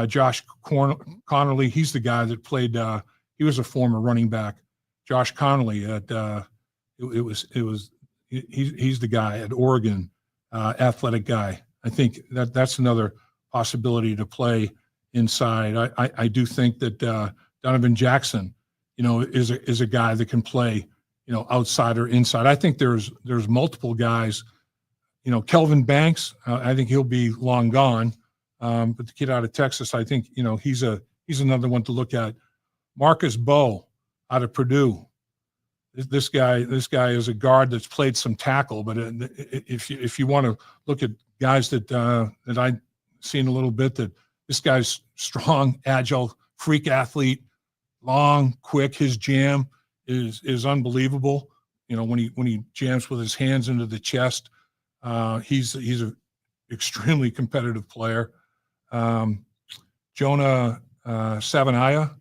Josh Connerly, he's the guy that played. He was a former running back. Josh Connerly at he's the guy at Oregon, athletic guy. I think that's another possibility to play inside. I do think that Donovan Jackson, is a guy that can play, outside or inside. I think there's multiple guys. Kelvin Banks, I think he'll be long gone. But the kid out of Texas, I think he's another one to look at. Marcus Bowe out of Purdue. This guy is a guard that's played some tackle, but if you want to look at guys that I've seen a little bit, that this guy's strong, agile, freak athlete, long, quick. His jam is unbelievable. When he jams with his hands into the chest, he's an extremely competitive player. Jonah Savanaya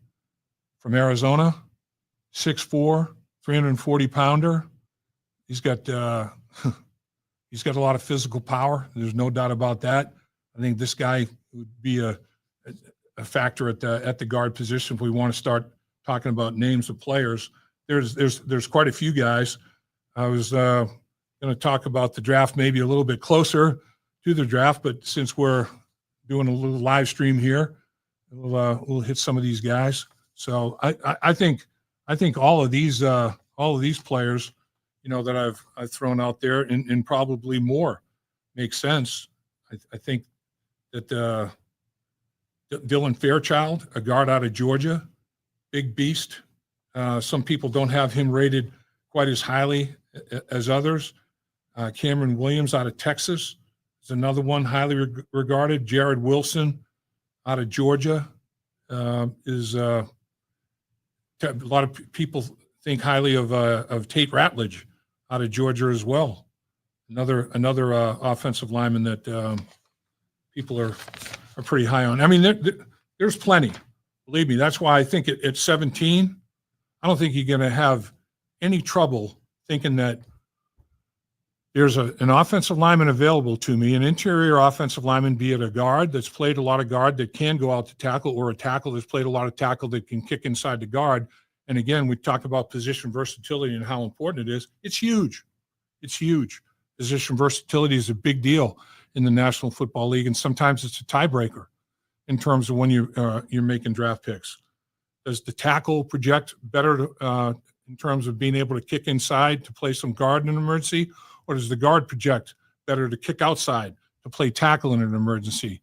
from Arizona, 6'4", 340-pounder. He's got a lot of physical power. There's no doubt about that. I think this guy would be a factor at the guard position if we want to start talking about names of players. There's quite a few guys. I was going going to talk about the draft maybe a little bit closer to the draft, but since we're doing a little live stream here, we'll hit some of these guys. So I think all of these players, that I've thrown out there and probably more make sense. I think that Dylan Fairchild, a guard out of Georgia, big beast. Some people don't have him rated quite as highly as others. Cameron Williams out of Texas is another one highly regarded. Jared Wilson out of Georgia is a lot of people think highly of Tate Ratledge out of Georgia as well. Another offensive lineman that people are pretty high on. I mean, there's plenty. Believe me, that's why I think at 17, I don't think you're going to have any trouble thinking that there's an offensive lineman available to me, an interior offensive lineman, be it a guard that's played a lot of guard that can go out to tackle, or a tackle that's played a lot of tackle that can kick inside the guard. And again, we talk about position versatility and how important it is. It's huge. It's huge. Position versatility is a big deal in the National Football League, and sometimes it's a tiebreaker in terms of when you're making draft picks. Does the tackle project better in terms of being able to kick inside to play some guard in an emergency, or does the guard project better to kick outside to play tackle in an emergency?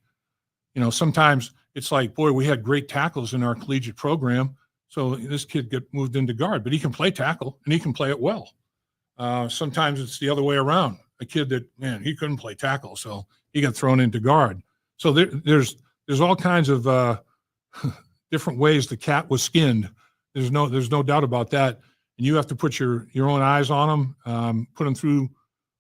Sometimes it's like, boy, we had great tackles in our collegiate program, so this kid get moved into guard, but he can play tackle and he can play it well. Sometimes it's the other way around. A kid that, man, he couldn't play tackle, so he got thrown into guard. So there's all kinds of different ways the cat was skinned. There's no doubt about that. And you have to put your own eyes on them, put them through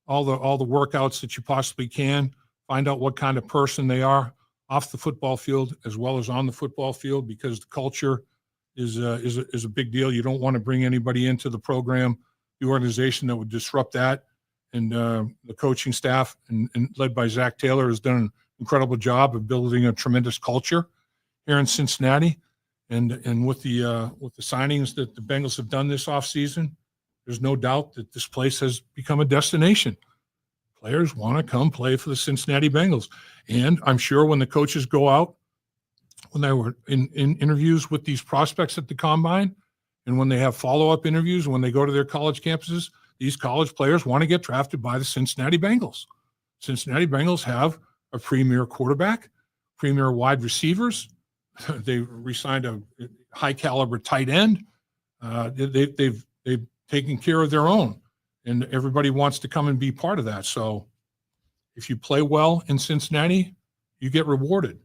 all the workouts that you possibly can, find out what kind of person they are off the football field as well as on the football field, because the culture is a big deal. You don't want to bring anybody into the program, the organization, that would disrupt that. And the coaching staff and led by Zach Taylor has done an incredible job of building a tremendous culture here in Cincinnati. And with the signings that the Bengals have done this offseason, there's no doubt that this place has become a destination. Players want to come play for the Cincinnati Bengals. And I'm sure when the coaches go out, when they were in interviews with these prospects at the Combine, and when they have follow-up interviews, when they go to their college campuses, these college players want to get drafted by the Cincinnati Bengals. Cincinnati Bengals have a premier quarterback, premier wide receivers. They re-signed a high-caliber tight end. They've taken care of their own, and everybody wants to come and be part of that. So if you play well in Cincinnati, you get rewarded,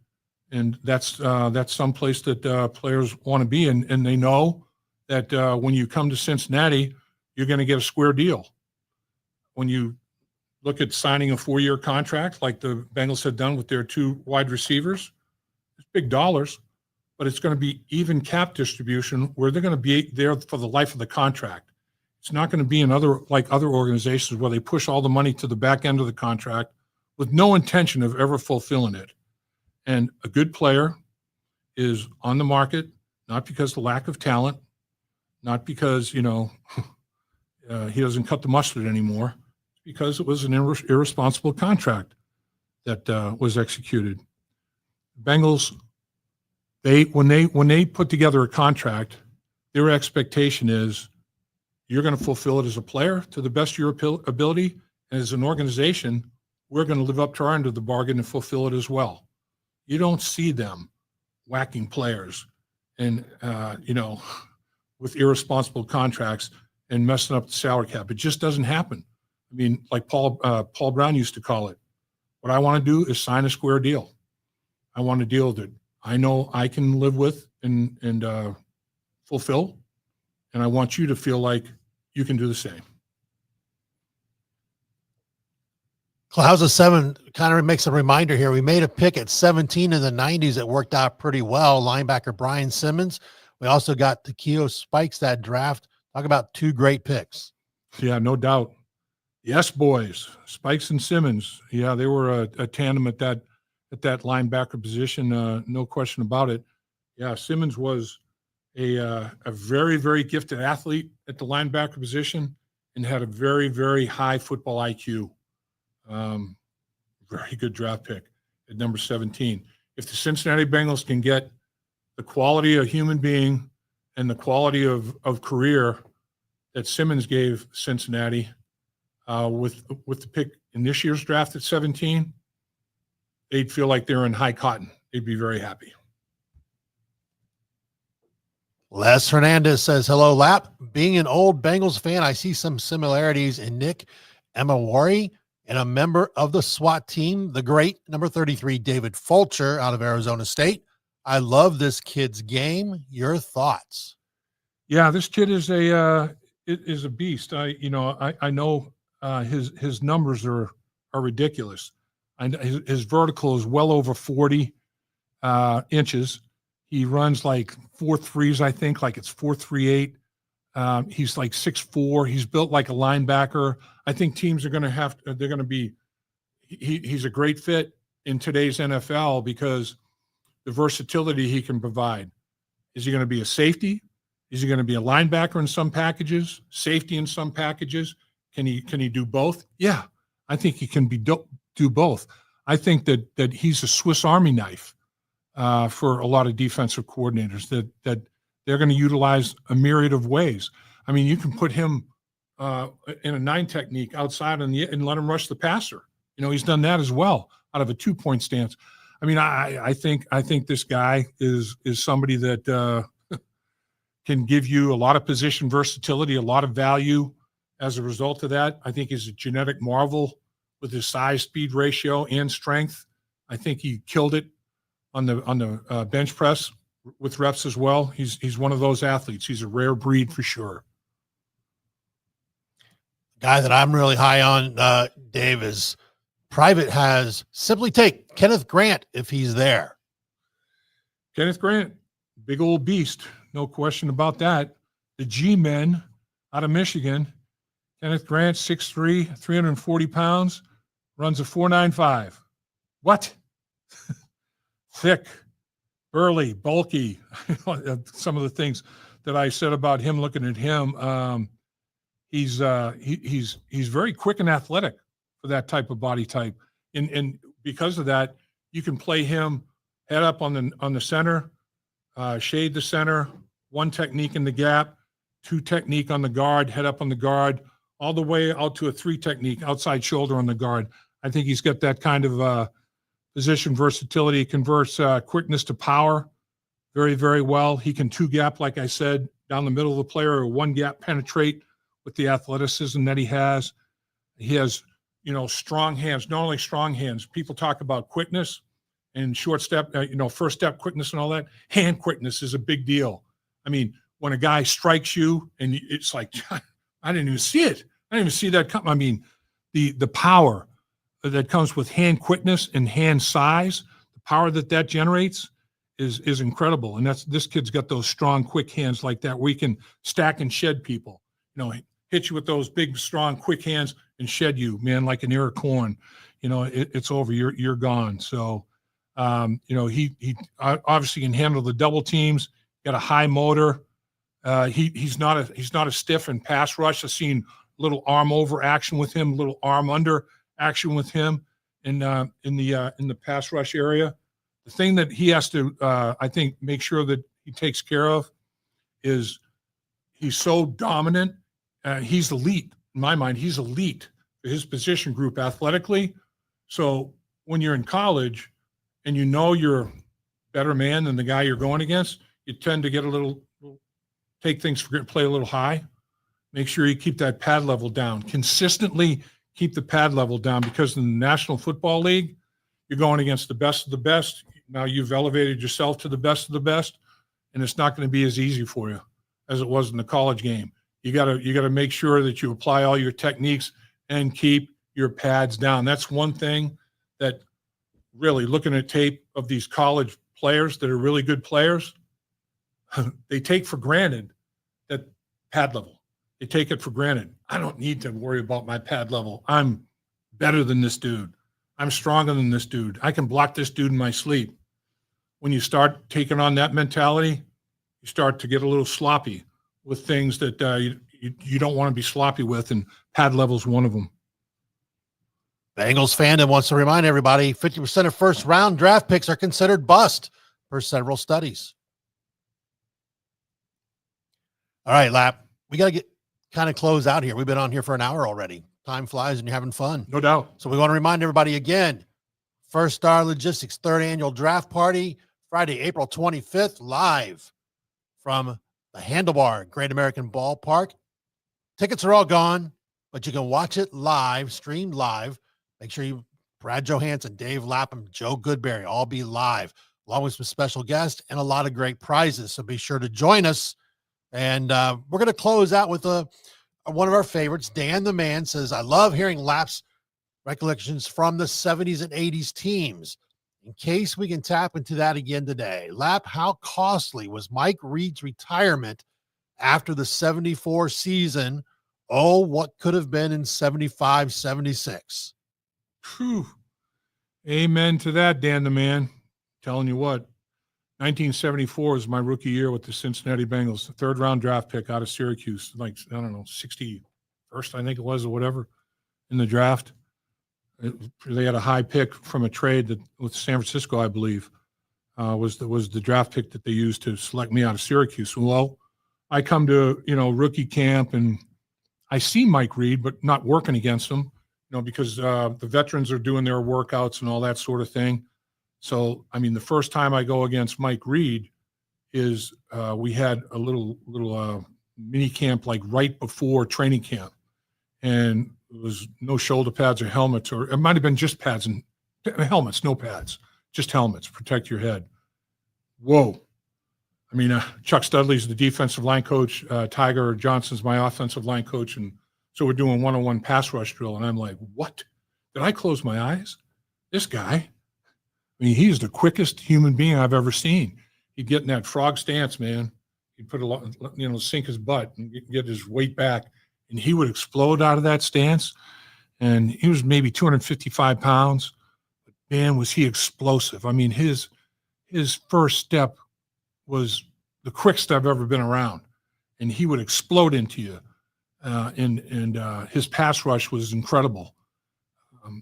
and that's some place that players want to be in, and they know that when you come to Cincinnati, you're going to get a square deal. When you look at signing a 4-year contract like the Bengals had done with their 2 wide receivers, it's big dollars, but it's going to be even cap distribution where they're going to be there for the life of the contract. It's not going to be other organizations where they push all the money to the back end of the contract with no intention of ever fulfilling it. And a good player is on the market, not because of the lack of talent, not because, he doesn't cut the mustard anymore, because it was an irresponsible contract that was executed. Bengals, when they put together a contract, their expectation is you're going to fulfill it as a player to the best of your ability, and as an organization, we're going to live up to our end of the bargain and fulfill it as well. You don't see them whacking players and with irresponsible contracts and messing up the salary cap. It just doesn't happen. I mean, like Paul Brown used to call it, what I want to do is sign a square deal. I want a deal that I know I can live with and fulfill, and I want you to feel like you can do the same. Clouds 7 kind of makes a reminder here. We made a pick at 17 in the 90s that worked out pretty well. Linebacker Brian Simmons. We also got Takeo Spikes that draft. Talk about 2 great picks. Yeah, no doubt. Yes, boys, Spikes and Simmons. Yeah, they were a tandem at that linebacker position. No question about it. Yeah, Simmons was a very, very gifted athlete at the linebacker position, and had a very, very high football IQ. Very good draft pick at number 17. If the Cincinnati Bengals can get the quality of human being and the quality of career that Simmons gave Cincinnati with the pick in this year's draft at 17, they'd feel like they're in high cotton. They'd be very happy. Les Hernandez says, hello, Lap. Being an old Bengals fan, I see some similarities in Nick Emawari and a member of the SWAT team, the great number 33, David Fulcher out of Arizona State. I love this kid's game. Your thoughts? Yeah, this kid is a beast. I know his numbers are ridiculous. His vertical is well over 40 inches. He runs like 4.3s, I think, like it's 4.38. He's like 6'4". He's built like a linebacker. I think teams are going to be. He's a great fit in today's NFL because the versatility he can provide. Is he going to be a safety? Is he going to be a linebacker in some packages, safety in some packages? Can he do both? Yeah, I think he can do both. I think that he's a Swiss Army knife for a lot of defensive coordinators that they're going to utilize a myriad of ways. I mean, you can put him in a 9 technique outside and let him rush the passer. He's done that as well out of a 2-point stance. I mean, I think this guy is somebody that can give you a lot of position versatility, a lot of value as a result of that. I think he's a genetic marvel with his size-speed ratio and strength. I think he killed it on the bench press with reps as well. He's one of those athletes. He's a rare breed for sure. Guy that I'm really high on, Dave, is Private has Simply Take Kenneth Grant if he's there. Kenneth Grant, big old beast, no question about that. The G-Men out of Michigan. Kenneth Grant, 6'3", 340 pounds, runs a 4.95. What? Thick, burly, bulky. Some of the things that I said about him, looking at him, he's very quick and athletic for that type of body type, and because of that, you can play him head up on the center, shade the center, 1 technique in the gap, 2 technique on the guard, head up on the guard, all the way out to a 3 technique outside shoulder on the guard. I think he's got that kind of position versatility. He converts quickness to power very, very well. He can 2-gap, like I said, down the middle of the player, or 1-gap penetrate with the athleticism that he has. He has, strong hands, not only strong hands. People talk about quickness and short step, first step quickness and all that. Hand quickness is a big deal. I mean, when a guy strikes you and it's like, I didn't even see it. I didn't even see that come. I mean, the power that comes with hand quickness and hand size, the power that generates is incredible. And this kid's got those strong, quick hands like that where he can stack and shed people. Hit you with those big, strong, quick hands and shed you, man, like an ear of corn. It's over. You're gone. So, he obviously can handle the double teams. Got a high motor. He's not a stiff and pass rush. I've seen little arm over action with him, little arm under action with him in the pass rush area. The thing that he has to, I think, make sure that he takes care of is he's so dominant. He's elite. In my mind, he's elite for his position group athletically. So when you're in college and you're a better man than the guy you're going against, you tend to get take things for granted, play a little high. Make sure you keep that pad level down. Consistently keep the pad level down, because in the National Football League, you're going against the best of the best. Now you've elevated yourself to the best of the best, and it's not going to be as easy for you as it was in the college game. You got to make sure that you apply all your techniques and keep your pads down. That's one thing that really, looking at tape of these college players that are really good players, they take for granted that pad level. They take it for granted. I don't need to worry about my pad level. I'm better than this dude. I'm stronger than this dude. I can block this dude in my sleep. When you start taking on that mentality, you start to get a little sloppy with things that you don't want to be sloppy with, and pad level's one of them. Bengals fandom wants to remind everybody 50% of first round draft picks are considered bust per several studies. All right, Lap, we got to get kind of close out here. We've been on here for an hour already. Time flies and you're having fun. No doubt. So we want to remind everybody again, First Star Logistics third annual draft party, Friday, April 25th, live from the Handlebar Great American Ballpark. Tickets are all gone, but you can watch it live, streamed live. Make sure you, Brad Johansson, Dave Lapham, Joe Goodberry, all be live, along with some special guests and a lot of great prizes. So be sure to join us. And we're going to close out with one of our favorites. Dan the Man says, I love hearing Lap's recollections from the 70s and 80s teams. In case we can tap into that again today. Lap, how costly was Mike Reed's retirement after the 74 season? Oh, what could have been in 75, 76? Whew. Amen to that, Dan the Man. Telling you what, 1974 was my rookie year with the Cincinnati Bengals, the third round draft pick out of Syracuse, like, I don't know, 61st, I think it was, or whatever, in the draft. They had a high pick from a trade that with San Francisco, I believe, was the draft pick that they used to select me out of Syracuse. Well, I come to, rookie camp, and I see Mike Reed, but not working against him, because the veterans are doing their workouts and all that sort of thing. So, I mean, the first time I go against Mike Reed is we had a little mini camp like right before training camp, and it was no shoulder pads or helmets, or it might have been just pads and helmets, no pads, just helmets, protect your head. Whoa. I mean, Chuck Studley's the defensive line coach. Tiger Johnson's my offensive line coach. And so we're doing one-on-one pass rush drill. And I'm like, what? Did I close my eyes? This guy, I mean, he's the quickest human being I've ever seen. He'd get in that frog stance, man. He'd put a lot, sink his butt and get his weight back, and he would explode out of that stance. And he was maybe 255 pounds. But man, was he explosive. I mean, his first step was the quickest I've ever been around, and he would explode into you. And his pass rush was incredible.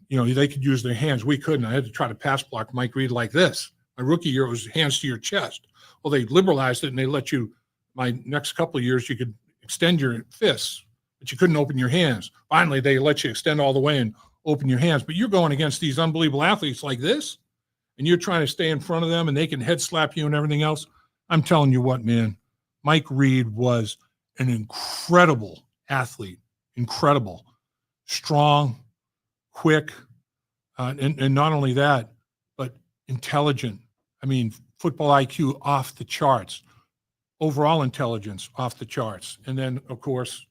They could use their hands. We couldn't. I had to try to pass block Mike Reed like this. My rookie year, it was hands to your chest. Well, they liberalized it, and they let you, my next couple of years, you could extend your fists, but you couldn't open your hands. Finally, they let you extend all the way and open your hands. But you're going against these unbelievable athletes like this, and you're trying to stay in front of them, and they can head slap you and everything else. I'm telling you what, man, Mike Reed was an incredible athlete, incredible, strong, quick, and not only that, but intelligent. I mean, football IQ off the charts, overall intelligence off the charts. And then, of course,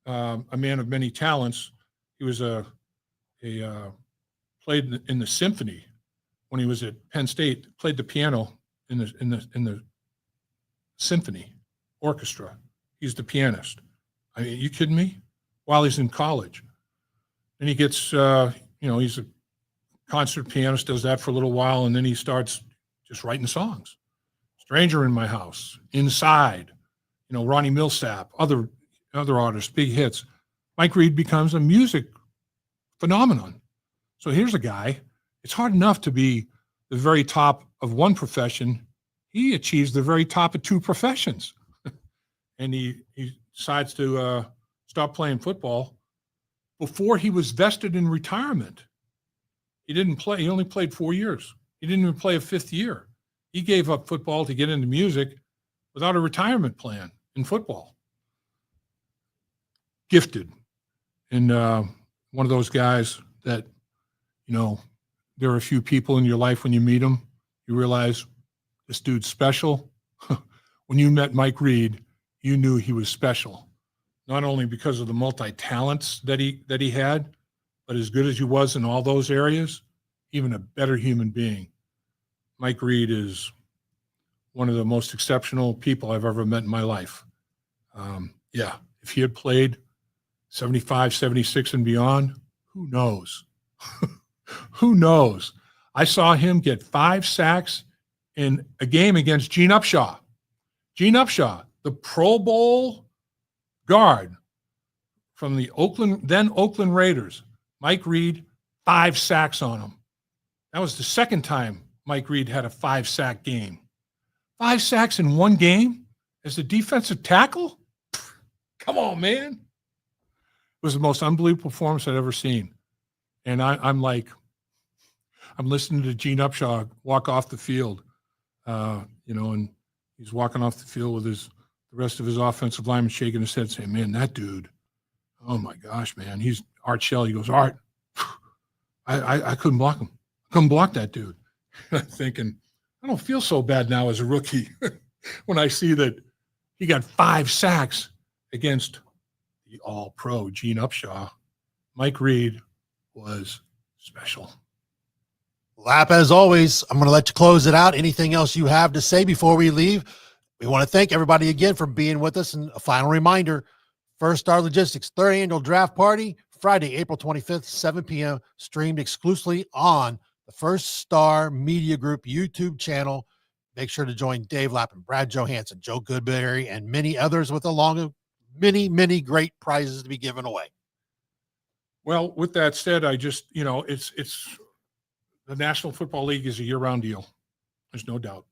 a man of many talents. He was played in the symphony when he was at Penn State, played the piano in the symphony orchestra. He's the pianist. I mean, are you kidding me? While he's in college. And he gets, he's a concert pianist, does that for a little while, and then he starts just writing songs. Stranger in My House, Inside, Ronnie Millsap, other artists, big hits. Mike Reed becomes a music phenomenon. So here's a guy, it's hard enough to be the very top of one profession. He achieves the very top of two professions. And he decides to stop playing football before he was vested in retirement. He didn't play. He only played 4 years. He didn't even play a fifth year. He gave up football to get into music without a retirement plan in football. Gifted. And one of those guys that, there are a few people in your life when you meet them, you realize this dude's special. When you met Mike Reed, you knew he was special. Not only because of the multi-talents that he had, but as good as he was in all those areas, even a better human being. Mike Reed is one of the most exceptional people I've ever met in my life. If he had played 75, 76 and beyond, who knows? Who knows? I saw him get 5 sacks in a game against Gene Upshaw. Gene Upshaw, the Pro Bowl guard from the then Oakland Raiders. Mike Reed, 5 sacks on him. That was the second time Mike Reed had a 5-sack game. 5 sacks in one game as a defensive tackle? Come on, man. It was the most unbelievable performance I'd ever seen. And I'm listening to Gene Upshaw walk off the field, and he's walking off the field with the rest of his offensive linemen shaking his head saying, man, that dude, oh my gosh, man. He's Art Shell. He goes, Art, I couldn't block him. I couldn't block that dude. And I'm thinking, I don't feel so bad now as a rookie when I see that he got 5 sacks against the all-pro Gene Upshaw. Mike Reed was special. Lap, as always, I'm going to let you close it out. Anything else you have to say before we leave? We want to thank everybody again for being with us. And a final reminder, First Star Logistics 3rd Annual Draft Party, Friday, April 25th, 7 p.m., streamed exclusively on the First Star Media Group YouTube channel. Make sure to join Dave Lapham, Brad Johansson, Joe Goodberry, and many others with many, many great prizes to be given away. Well, with that said, I just, it's the National Football League is a year-round deal. There's no doubt.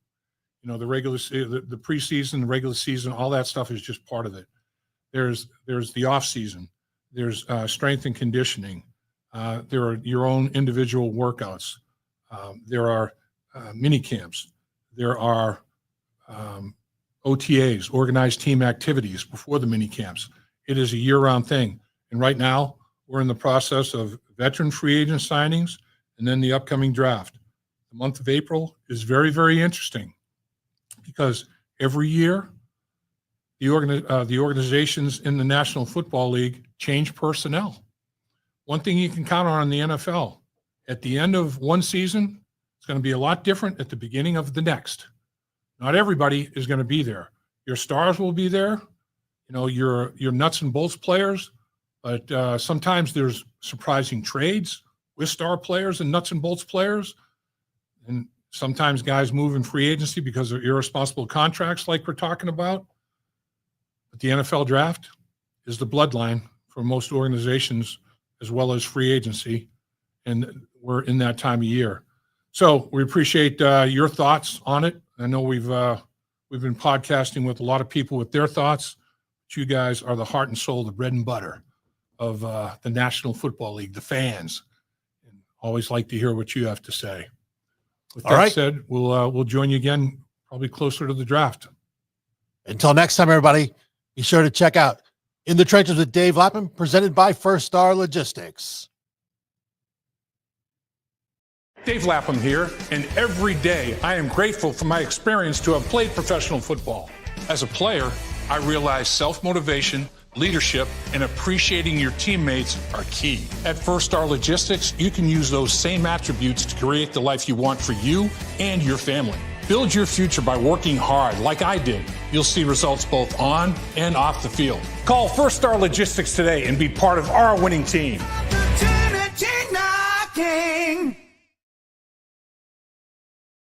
The the preseason, the regular season, all that stuff is just part of it. There's the off season. There's strength and conditioning. There are your own individual workouts. There are mini camps. There are OTAs, organized team activities before the mini camps. It is a year-round thing. And right now, we're in the process of veteran free agent signings and then the upcoming draft. The month of April is very, very interesting because every year the organizations in the National Football League change personnel. One thing you can count on in the NFL, at the end of one season, it's going to be a lot different at the beginning of the next. Not everybody is going to be there. Your stars will be there, your nuts and bolts players, but sometimes there's surprising trades with star players and nuts and bolts players. And sometimes guys move in free agency because of irresponsible contracts like we're talking about. But the NFL draft is the bloodline for most organizations as well as free agency. And we're in that time of year. So we appreciate your thoughts on it. I know we've been podcasting with a lot of people with their thoughts. But you guys are the heart and soul, the bread and butter of the National Football League, the fans. And always like to hear what you have to say. With that said, we'll join you again probably closer to the draft. Until next time, everybody, be sure to check out In the Trenches with Dave Lapham, presented by First Star Logistics. Dave Lapham here, and every day I am grateful for my experience to have played professional football. As a player, I realized self-motivation, leadership, and appreciating your teammates are key. At First Star Logistics, you can use those same attributes to create the life you want for you and your family. Build your future by working hard like I did. You'll see results both on and off the field. Call First Star Logistics today and be part of our winning team. Opportunity knocking.